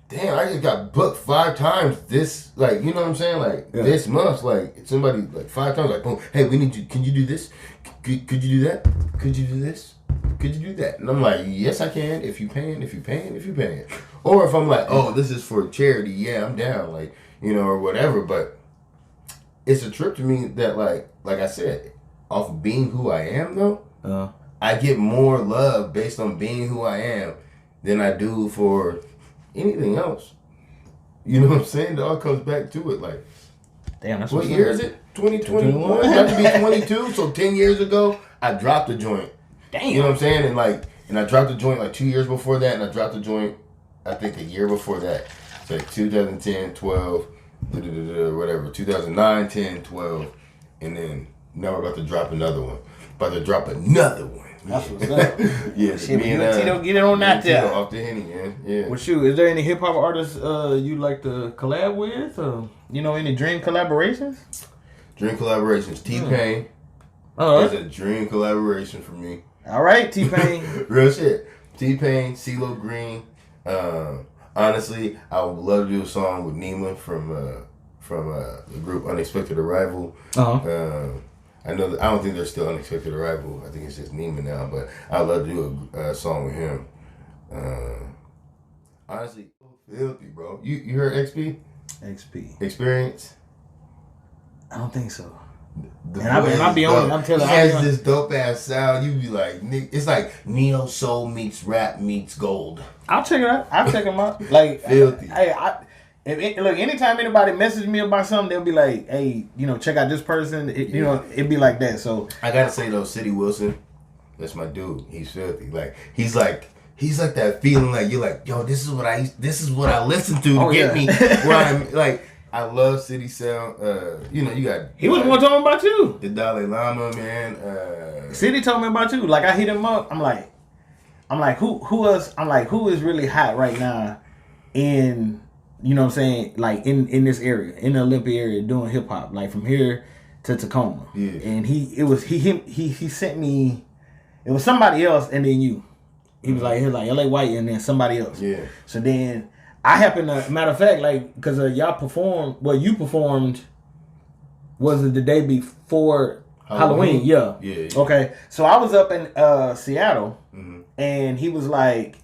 damn, I just got booked 5 times this, like, you know what I'm saying? Like, this month, like, somebody, like, 5 times, like, boom, hey, we need you, can you do this? Could you do that? Could you do this? Could you do that? And I'm like, yes, I can, if you paying. Or if I'm like, oh, this is for charity, yeah, I'm down, like, or whatever. But it's a trip to me that, like I said, off of being who I am, though, I get more love based on being who I am than I do for anything else. You know what I'm saying? It all comes back to it. Like,
damn, that's
what year is it? 2021? It's about to be 22. So 10 years ago, I dropped a joint.
Damn.
You know what I'm saying? And I dropped a joint like 2 years before that, and I dropped a joint, I think, a year before that. It's like 2010, 12, whatever, 2009, 10, 12, and then now we're about to drop another one. That's what's up.
Yeah, shit, me and Tito get it on that there.
Off the Henny, man. Yeah.
Well, shoot, is there any hip hop artists you like to collab with? Or, any dream collaborations?
Dream collaborations. T-Pain is a dream collaboration for me.
All right, T-Pain.
Real shit. T-Pain, CeeLo Green. Honestly, I would love to do a song with Nima from the group Unexpected Arrival. I don't think they're still Unexpected Arrival. I think it's just Neiman now, but I'd love to do a song with him. Honestly, filthy, bro. You heard XP?
XP.
Experience?
I don't think so. I'll be on it. I'm telling you.
He has this dope ass sound. You be like, it's like neo soul meets rap meets gold.
I'll check it out. I'll check him out. Like,
filthy.
Look, anytime anybody messages me about something, they'll be like, hey, check out this person. It'd be like that. So
I gotta say though, City Wilson, that's my dude. He's filthy. Like, he's like that feeling like you're like, yo, this is what I listen to get me where I'm like. I love City sound. You got.
He was more talking about you.
The Dalai Lama, man.
City told me about you. Like, I hit him up. I'm like, who else? I'm like, who is really hot right now in, what I'm saying, like in this area, in the Olympia area, doing hip hop, like from here to Tacoma.
Yeah.
And he sent me. It was somebody else and then you. He was like LA White and then somebody else.
Yeah.
So then I happened to, matter of fact, like, because y'all performed, you performed, was it the day before Halloween? Yeah. Okay. So I was up in Seattle, and he was like,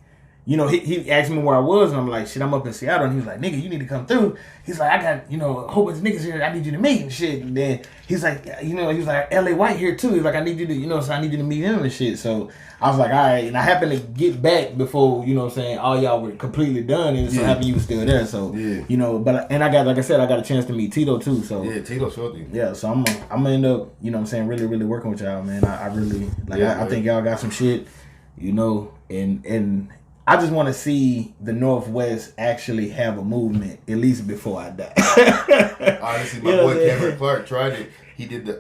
he asked me where I was, and I'm like, shit, I'm up in Seattle. And he was like, nigga, you need to come through. He's like, I got, a whole bunch of niggas here I need you to meet and shit. And then he's like, he was like, LA White here too. He's like, I need you to, so I need you to meet him and shit. So I was like, all right. And I happened to get back before, all y'all were completely done. And so happened you were still there. So, and I got, like I said, I got a chance to meet Tito too. So
yeah, Tito showed you.
Yeah, so I'm gonna end up, really, really working with y'all, man. I really, I think y'all got some shit, and I just want to see the Northwest actually have a movement, at least before I die.
Honestly, my boy Cameron Clark tried it. He did the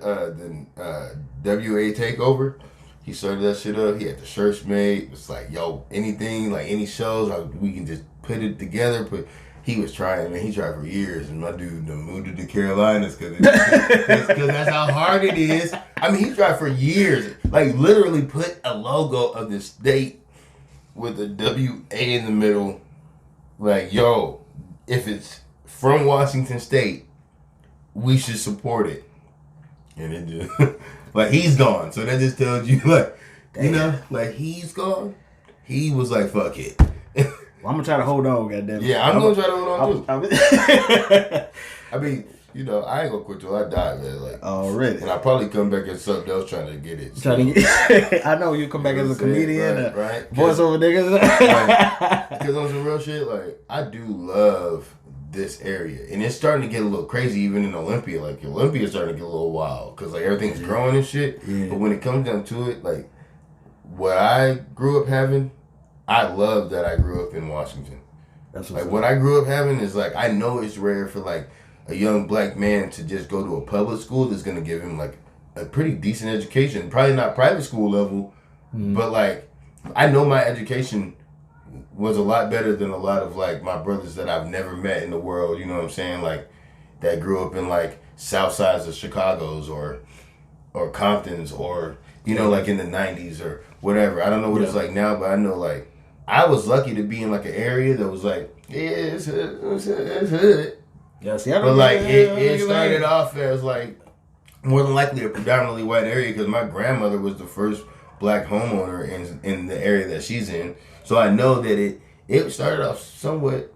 WA takeover. He started that shit up. He had the shirts made. It's like, yo, anything, like any shows, we can just put it together. But he was trying, man. He tried for years. And my dude moved to the Carolinas because that's how hard it is. I mean, he tried for years. Like, literally put a logo of the state with a WA in the middle. Like, yo, if it's from Washington State, we should support it. And it just, like, he's gone. So that just tells you, like, like, he's gone. He was like, fuck it.
Well, I'm going to try to hold on, goddammit.
Yeah, I'm going to try to hold on, too. I mean, I ain't going to quit till I die, man. Like,
already.
And I'll probably come back as something else trying to get it. So.
I know you come back as a comedian,
right?
Voiceover niggas.
Because on some real shit, like, I do love this area. And it's starting to get a little crazy even in Olympia. Like, Olympia's starting to get a little wild because, like, everything's growing and shit. Yeah. But when it comes down to it, like, what I grew up having, I love that I grew up in Washington. That's like, what I grew up having is, like, I know it's rare for, like, a young black man to just go to a public school that's going to give him, like, a pretty decent education. Probably not private school level, but, like, I know my education was a lot better than a lot of, like, my brothers that I've never met in the world, you know what I'm saying? Like, that grew up in, like, south sides of Chicago's or Compton's or, like, in the 90s or whatever. I don't know what it's like now, but I know, like, I was lucky to be in, like, an area that was, like, it's hood. Yeah, see, but like it started off as like more than likely a predominantly white area because my grandmother was the first black homeowner in the area that she's in. So I know that it started off somewhat,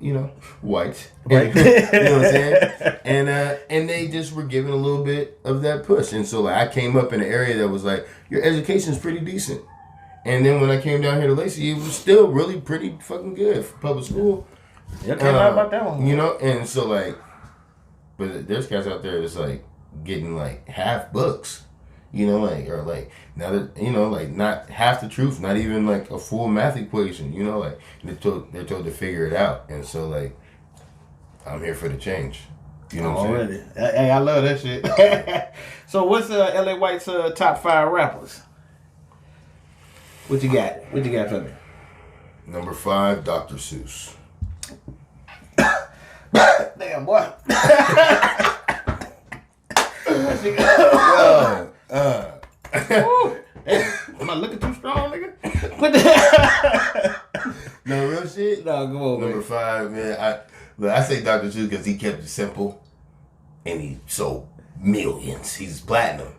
white. Right. You know what I'm saying? And they just were given a little bit of that push. And so like I came up in an area that was like, your education's pretty decent. And then when I came down here to Lacey, it was still really pretty fucking good for public school.
You can't lie about that one.
And so like, but there's guys out there that's like getting like half books, or like now that like not half the truth, not even like a full math equation, like they're told to figure it out, and so like I'm here for the change. You know what I'm saying?
Hey, I love that shit. So what's LA White's top 5 rappers? What you got? What you got for me?
Number 5, Dr. Seuss.
Damn, boy. Am I looking too strong, nigga?
No, real shit?
No, go on,
Number 5, man. I say Dr. Seuss because he kept it simple and he sold millions. He's platinum.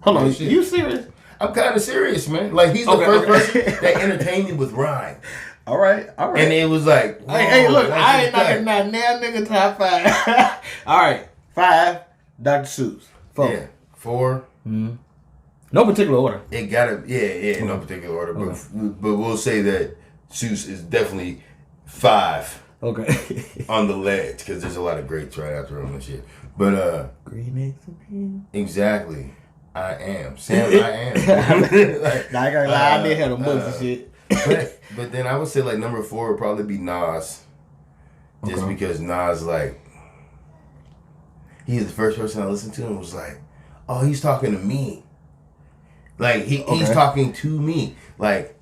Hold on, you serious?
I'm kind of serious, man. Like, he's the first person that entertained me with rhyme.
All right.
And it was like,
hey, look, I ain't knocking that damn nigga top 5. All right, 5, Dr. Seuss. 4.
Yeah, 4.
Mm-hmm. No particular order.
It gotta, no particular order. Okay. But we'll say that Seuss is definitely 5.
Okay.
On the ledge, because there's a lot of greats right after him and shit. But
Green eggs and peas.
Exactly. I am. Sam, I am.
Like, I gotta lie, I did have the books and shit.
But then I would say like number 4 would probably be Nas. Just because Nas, like, he's the first person I listened to and was like, oh, he's talking to me. Like, he's talking to me. Like,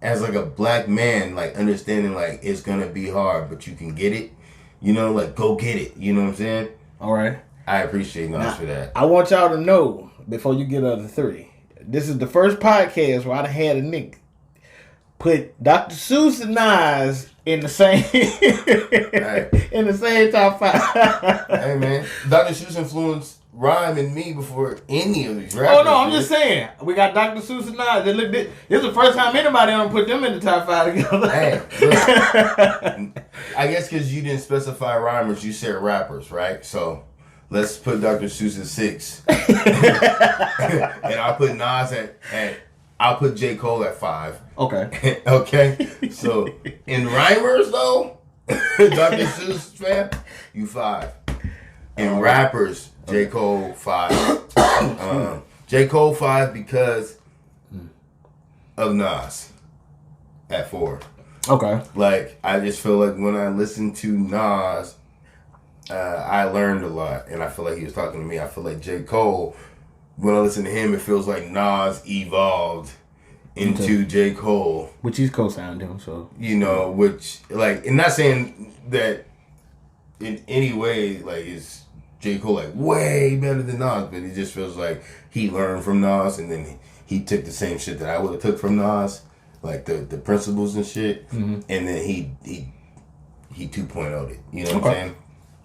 as like a black man, like understanding like it's gonna be hard, but you can get it. Like, go get it. You know what I'm saying?
All right.
I appreciate Nas for that.
I want y'all to know before you get other three. This is the first podcast where I done had a nigga put Dr. Seuss and Nas in the same in the same top 5.
Hey man, Dr. Seuss influenced rhyme in me before any of these rappers.
Oh no, I'm just saying. We got Dr. Seuss and Nas. This is the first time anybody done put them in the top 5 together.
Hey, look, I guess because you didn't specify rhymers, you said rappers, right? So let's put Dr. Seuss at 6, and I'll put Nas at I'll put J. Cole at 5.
Okay.
Okay. So in rhymers though, Dr. Seuss fam, you 5. In rappers, J. Cole 5. J. Cole 5 because of Nas at 4.
Okay.
Like I just feel like when I listen to Nas, I learned a lot, and I feel like he was talking to me. I feel like J. Cole, when I listen to him, it feels like Nas evolved into J. Cole.
Which he's co-signed him, so.
You know, which, like, and not saying that in any way, like, is J. Cole, like, way better than Nas, but it just feels like he learned from Nas, and then he took the same shit that I would have took from Nas, like the principles and shit, and then he 2.0'd it. You know what I'm saying?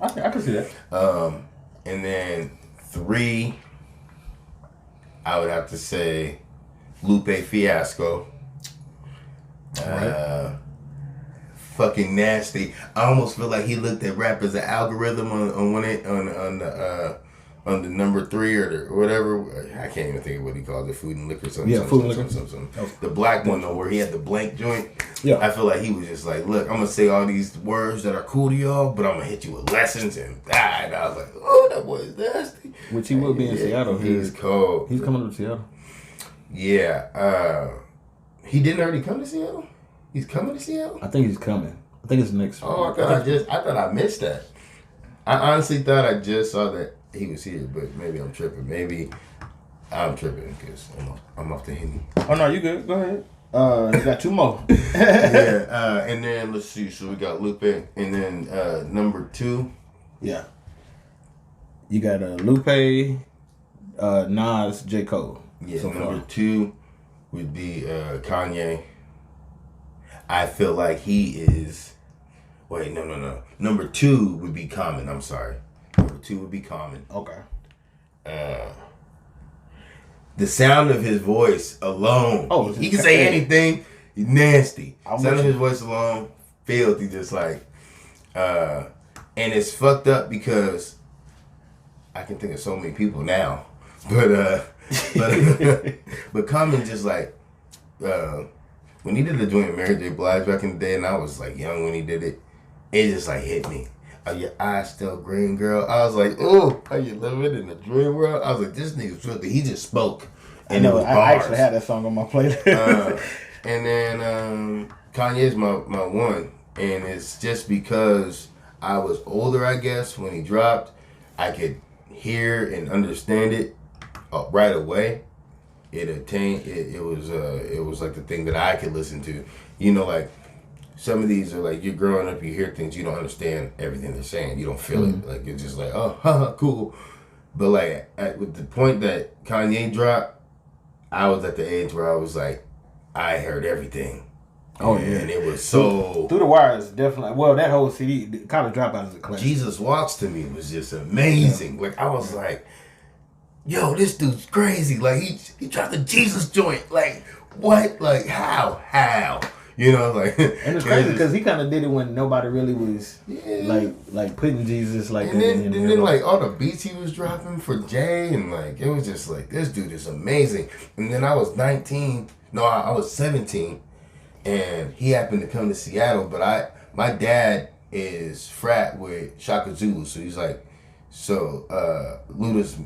I can see that.
And then 3, I would have to say Lupe Fiasco. Fucking nasty. I almost feel like he looked at rap as an algorithm on the number 3 or whatever. I can't even think of what he called it. Food and liquor. Something. The black one though, where he had the blank joint.
Yeah.
I feel like he was just like, look, I'm gonna say all these words that are cool to y'all, but I'm gonna hit you with lessons and that. And I was like, oh, that boy is nasty.
Which he will be in Seattle.
He's cold.
He's coming to Seattle.
Yeah. He didn't already come to Seattle? He's coming to Seattle?
I think he's coming. I think it's next week.
Oh, I thought I missed that. I honestly thought I just saw that he was here, but maybe I'm tripping. Maybe I'm tripping because I'm off the Henny.
Oh no, you good? Go ahead. You got 2 more.
Yeah, and then let's see. So we got Lupe, and then number 2.
Yeah. You got Lupe, Nas, J. Cole.
Yeah,
so
number
far.
2 would be Kanye. I feel like he is. Wait, no. Number 2 would be Common. I'm sorry. Number 2 would be Common.
Okay.
The sound of his voice alone.
Oh,
he can say anything. He's nasty.
I'm
Sound
with
of
you.
his voice alone, filthy. Just like, and it's fucked up because I can think of so many people now, but Common just like when he did the joint with Mary J. Blige back in the day, and I was like young when he did it. It just like hit me. Are your eyes still green, girl? I was like, oh, are you living in the dream world? I was like, this nigga's filthy. He just spoke. And it was bars.
I actually had that song on my playlist.
And then Kanye's my one. And it's just because I was older, I guess, when he dropped. I could hear and understand it right away. It was like the thing that I could listen to. You know, like, some of these are like, you're growing up, you hear things, you don't understand everything they're saying. You don't feel it. Like, you're just like, oh, haha, cool. But like, with the point that Kanye dropped, I was at the age where I was like, I heard everything.
Oh,
and
yeah.
And it was so...
Through the Wire is definitely... Well, that whole CD, kind of Dropout is a classic.
Jesus Walks to me was just amazing. Yeah. Like, I was like, yo, this dude's crazy. Like, he dropped the Jesus joint. Like, what? Like, how? You know, like,
and it's crazy because he kind of did it when nobody really was like putting Jesus like.
And then like all the beats he was dropping for Jay, and like it was just like, this dude is amazing. And then I was 19. No, I was 17, and he happened to come to Seattle. But my dad is frat with Shaka Zulu, so he's like, Luda's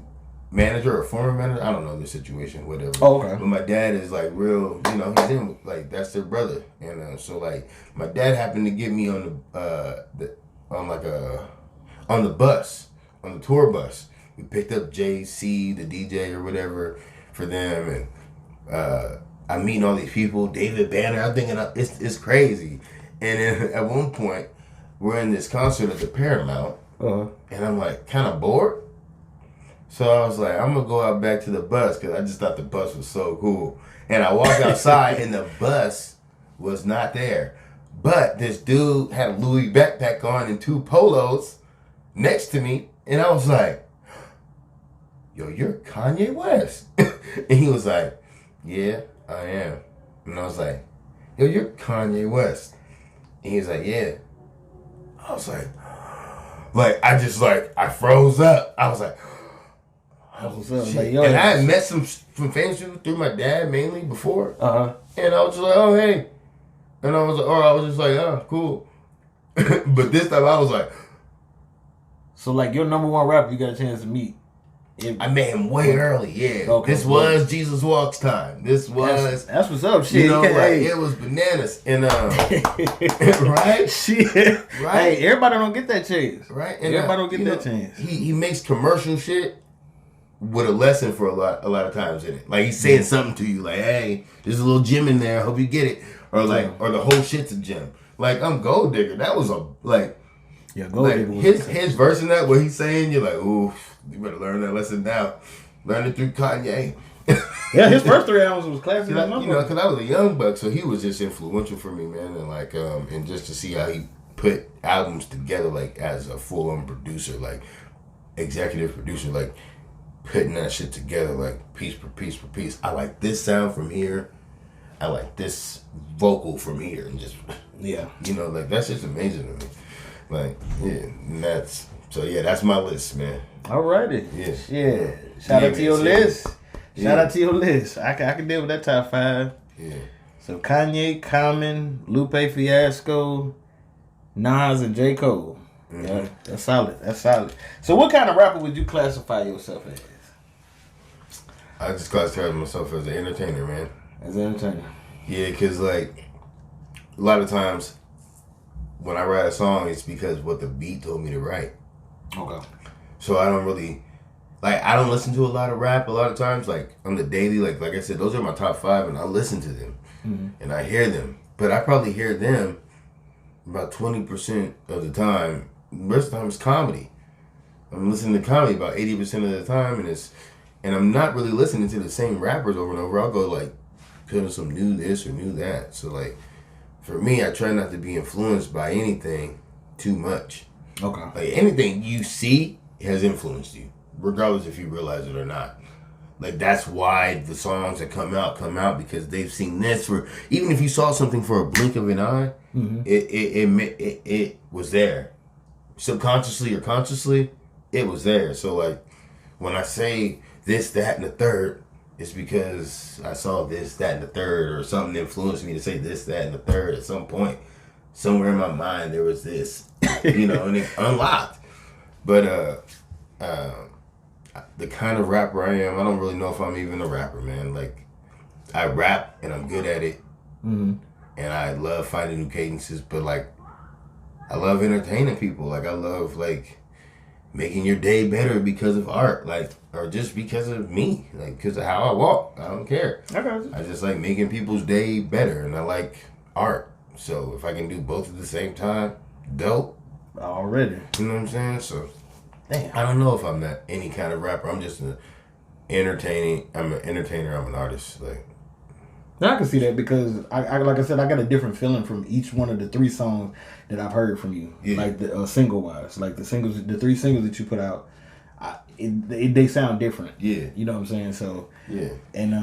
manager or former manager, I don't know the situation, whatever.
Oh, okay.
But my dad is like real, you know, he's in, like, that's their brother, and so like my dad happened to get me on the bus, on the tour bus. We picked up JC, the DJ or whatever, for them, and I'm meeting all these people, David Banner. I'm thinking it's crazy, and then at one point we're in this concert at the Paramount, and I'm like kind of bored. So I was like, I'm gonna go out back to the bus because I just thought the bus was so cool. And I walked outside and the bus was not there. But this dude had a Louis backpack on and 2 polos next to me. And I was like, yo, you're Kanye West. And he was like, yeah, I am. And I was like, yo, you're Kanye West. And he was like, yeah. I was like, I froze up. I was like,
What's up?
shit.
Like, yo,
And I had met some famous people through my dad mainly before. And I was just like, oh, hey. And I was like, or I was just like, oh, cool. But this time I was like,
so like your number 1 rapper you got a chance to meet.
I met him way early, yeah.
Okay,
this was Jesus Walks time. This was
that's what's up, shit.
you know, like,
Hey.
it was bananas. And right?
Shit.
Right?
Hey, everybody don't get that chance.
Right? And
Everybody don't get
you
that
know,
chance.
He makes commercial shit with a lesson for a lot of times in it. Like he's saying something to you, like, hey, there's a little gym in there, I hope you get it. Or like or the whole shit's a gym. Like I'm Gold Digger. That was a
Gold Digger was
his verse in that, what he's saying, you're like, ooh, you better learn that lesson now. Learn it through Kanye.
Yeah, his first 3 albums was classic.
You know, because I was a young buck, so he was just influential for me, man. And like, and just to see how he put albums together, like as a full-on producer, like executive producer, like putting that shit together, like piece per piece per piece. I like this sound from here. I like this vocal from here, and just you know, like that's just amazing to me. Like, yeah, and that's my list, man.
Alrighty.
Yeah.
Shout out to your
man,
list.
yeah.
Shout out to your list. I can deal with that top 5.
Yeah.
So Kanye, Common, Lupe Fiasco, Nas, and J. Cole.
Mm-hmm.
Yeah, that's solid. That's solid. So what kind of rapper would you classify yourself as?
I just classify myself as an entertainer, man.
As an entertainer.
Yeah, because like a lot of times when I write a song, it's because what the beat told me to write.
Okay.
So I don't really I don't listen to a lot of rap a lot of times, like on the daily, like I said, those are my top 5 and I listen to them and I hear them. But I probably hear them about 20% of the time. The rest of the time it's comedy. I'm listening to comedy about 80% of the time, and I'm not really listening to the same rappers over and over. I'll go like put in some new this or new that. So like for me, I try not to be influenced by anything too much.
Okay.
Like anything you see has influenced you, regardless if you realize it or not. Like that's why the songs that come out because they've seen this for. Even if you saw something for a blink of an eye, it was there, subconsciously or consciously, it was there. So like when I say this, that, and the third, it's because I saw this, that, and the third, or something influenced me to say this, that, and the third at some point. Somewhere in my mind there was this, you know, and it unlocked. But the kind of rapper I am, I don't really know if I'm even a rapper, man. Like I rap and I'm good at it, and I love finding new cadences. But like I love entertaining people. Like I love like making your day better because of art, like, or just because of me, like, because of how I walk. I don't care. I just like making people's day better, and I like art. So if I can do both at the same time, dope.
Already.
You know what I'm saying? So,
damn.
I don't know if I'm not any kind of rapper. I'm just I'm an entertainer. I'm an artist. Like,
Now I can see that because I like I said, I got a different feeling from each one of the 3 songs that I've heard from you.
Yeah.
Like the single wise, like the 3 singles that you put out, they sound different.
Yeah.
You know what I'm saying? So
yeah.
and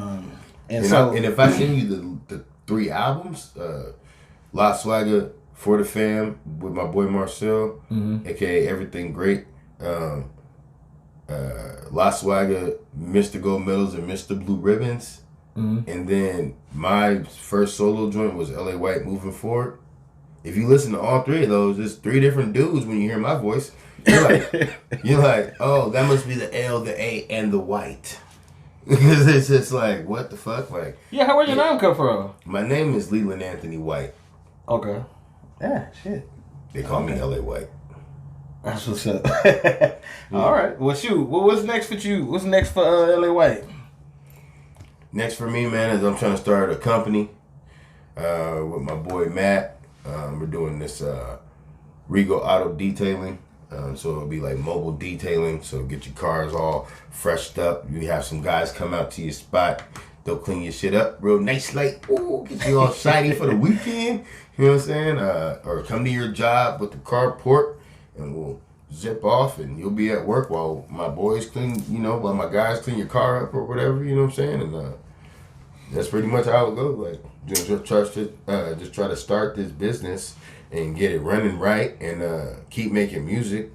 if I send you the 3 albums, La Swagger, For the Fam with my boy Marcel, aka Everything Great, La Swagger, Mr. Gold Medals and Mr. Blue Ribbons. And then my first solo joint was LA White, Moving Forward. If you listen to all 3 of those, there's 3 different dudes when you hear my voice. You're like, oh, that must be the L, the A, and the white. Because it's just like, what the fuck? Like,
yeah, where your name come from?
My name is Leland Anthony White.
Okay. Yeah, shit.
They call me LA White.
That's what's up. All right. Well, shoot. What's next for you? What's next for LA White?
Next for me, man, is I'm trying to start a company with my boy Matt. We're doing this Regal Auto Detailing. So it'll be like mobile detailing. So get your cars all freshed up. You have some guys come out to your spot. They'll clean your shit up real nice, like, ooh, get you all shiny for the weekend. You know what I'm saying? Or come to your job with the carport and we'll zip off and you'll be at work while my boys clean, while my guys clean your car up or whatever, you know what I'm saying? And that's pretty much how it goes. Like, just try to start this business and get it running right and keep making music.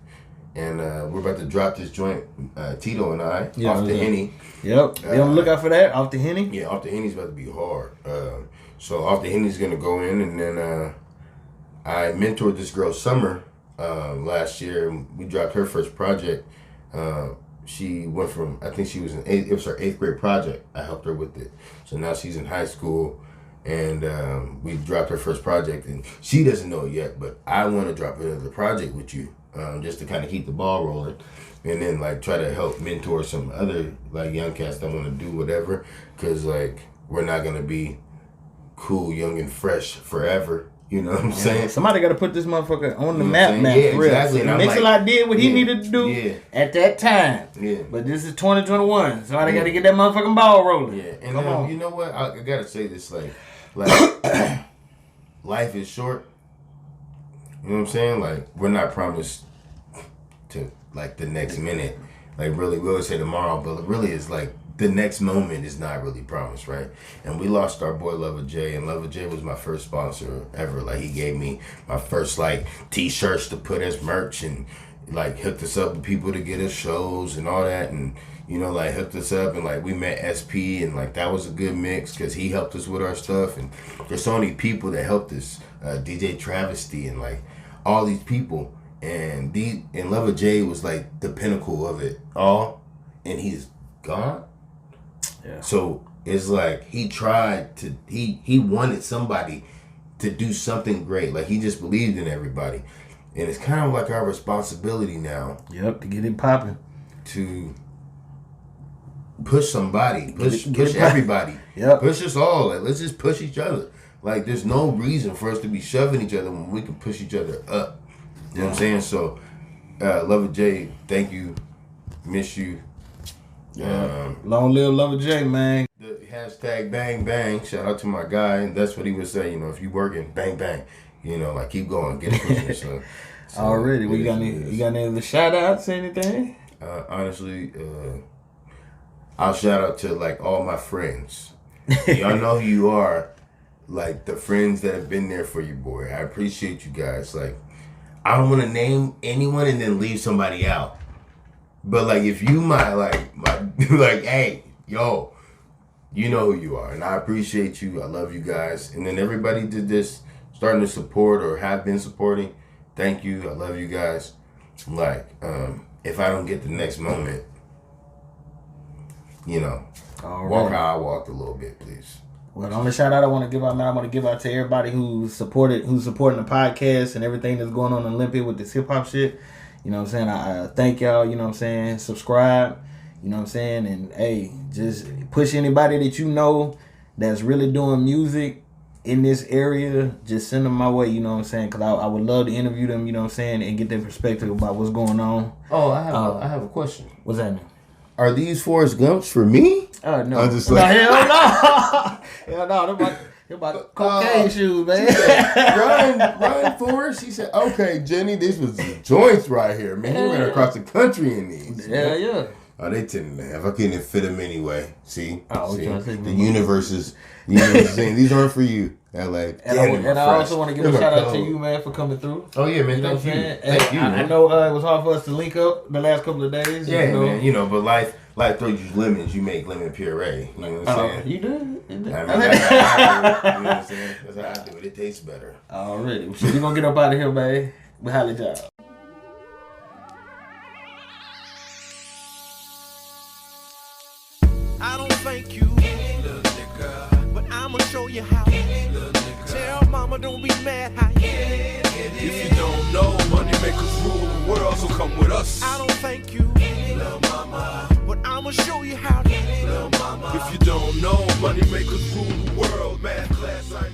And we're about to drop this joint, Tito and I, off the Henny.
Yep. Be on the lookout for that, off the Henny.
Yeah, off the Henny's about to be hard. So off the Henny's going to go in, and then I mentored this girl, Summer, last year. We dropped her first project. She went from, I think she was it was her 8th grade project. I helped her with it. So now she's in high school. And we dropped her first project, and she doesn't know it yet, but I want to drop another project with you, just to kind of keep the ball rolling, and then like try to help mentor some other like young cats that want to do whatever, because like we're not gonna be cool, young and fresh forever. You know what I'm saying?
Somebody got to put this motherfucker on the map,
Yeah,
for real.
exactly.
And Mix-a-Lot did what he needed to do at that time.
Yeah.
But this is 2021. Somebody got to get that motherfucking ball rolling.
Yeah. And you know what? I gotta say this, like life is short. You know what I'm saying? Like, we're not promised to like the next minute. Like, really, we always say tomorrow, but really it's like the next moment is not really promised, right? And we lost our boy Lover J, and Lover J was my first sponsor ever. Like, he gave me my first like t-shirts to put as merch, and like hooked us up with people to get us shows and all that, and like hooked us up, and like we met SP, and like that was a good mix because he helped us with our stuff. And there's so many people that helped us, DJ Travesty and like all these people, and Lover J was like the pinnacle of it all, and he's gone. Yeah. So it's like he wanted somebody to do something great. Like, he just believed in everybody, and it's kind of like our responsibility now.
Yep, to get it popping,
to push somebody, push everybody.
Yep.
Push us all. Like, let's just push each other. Like, there's no reason for us to be shoving each other when we can push each other up. You know what I'm saying? So, Lover J, thank you. Miss you.
Long live Lover J, man.
The hashtag bang bang. Shout out to my guy. And that's what he would say. If you working, bang bang. Like, keep going, get it pushing. So
already, you got any of the shout outs, anything?
Honestly, I'll shout out to like all my friends. Y'all know who you are. Like, the friends that have been there for you, boy. I appreciate you guys. Like, I don't want to name anyone and then leave somebody out. But like, if you like, hey, yo, you know who you are, and I appreciate you. I love you guys. And then everybody did this, starting to support or have been supporting. Thank you. I love you guys. Like, if I don't get the next moment, walk how I walked a little bit, please.
Well, the only shout out I want to give out, man, I want to give out to everybody who's supporting the podcast and everything that's going on in Olympia with this hip hop shit. You know what I'm saying? I thank y'all, you know what I'm saying? Subscribe, you know what I'm saying? And hey, just push anybody that you know that's really doing music in this area, just send them my way, you know what I'm saying? Because I would love to interview them, you know what I'm saying, and get their perspective about what's going on.
Oh, I have a question.
What's that mean?
Are these Forrest Gumps for me?
Oh, no.
I'm just like,
hell no. Hell no. They're about cocaine shoes, man.
Ryan Forrest, he said, okay, Jenny, this was the joints right here, man. He ran across the country in these.
Yeah, yeah.
Oh, they 10.5. I couldn't fit them anyway. See?
See?
The universe is saying, these aren't for you. LA.
And I also want to give a shout out to you, man, for coming through.
Oh, yeah, man.
You know
Thank you.
Thank you. I know it was hard for us to link up the last couple of days.
Yeah, man. But life throws you lemons. You make lemon puree. You know what I'm saying?
You do?
I mean, that's how I do it. You know what I'm saying? That's how I do it. It tastes better.
Already. So we're going to get up out of here, man. We highly job.
I don't thank you, little nigga, but I'ma show you how. Little nigga. Tell mama don't be mad how
If you don't know, money makers rule the world, so come with us.
I don't thank you, little mama, but I'ma show you how. Little mama.
If you don't know, money makers rule the world. Math class, I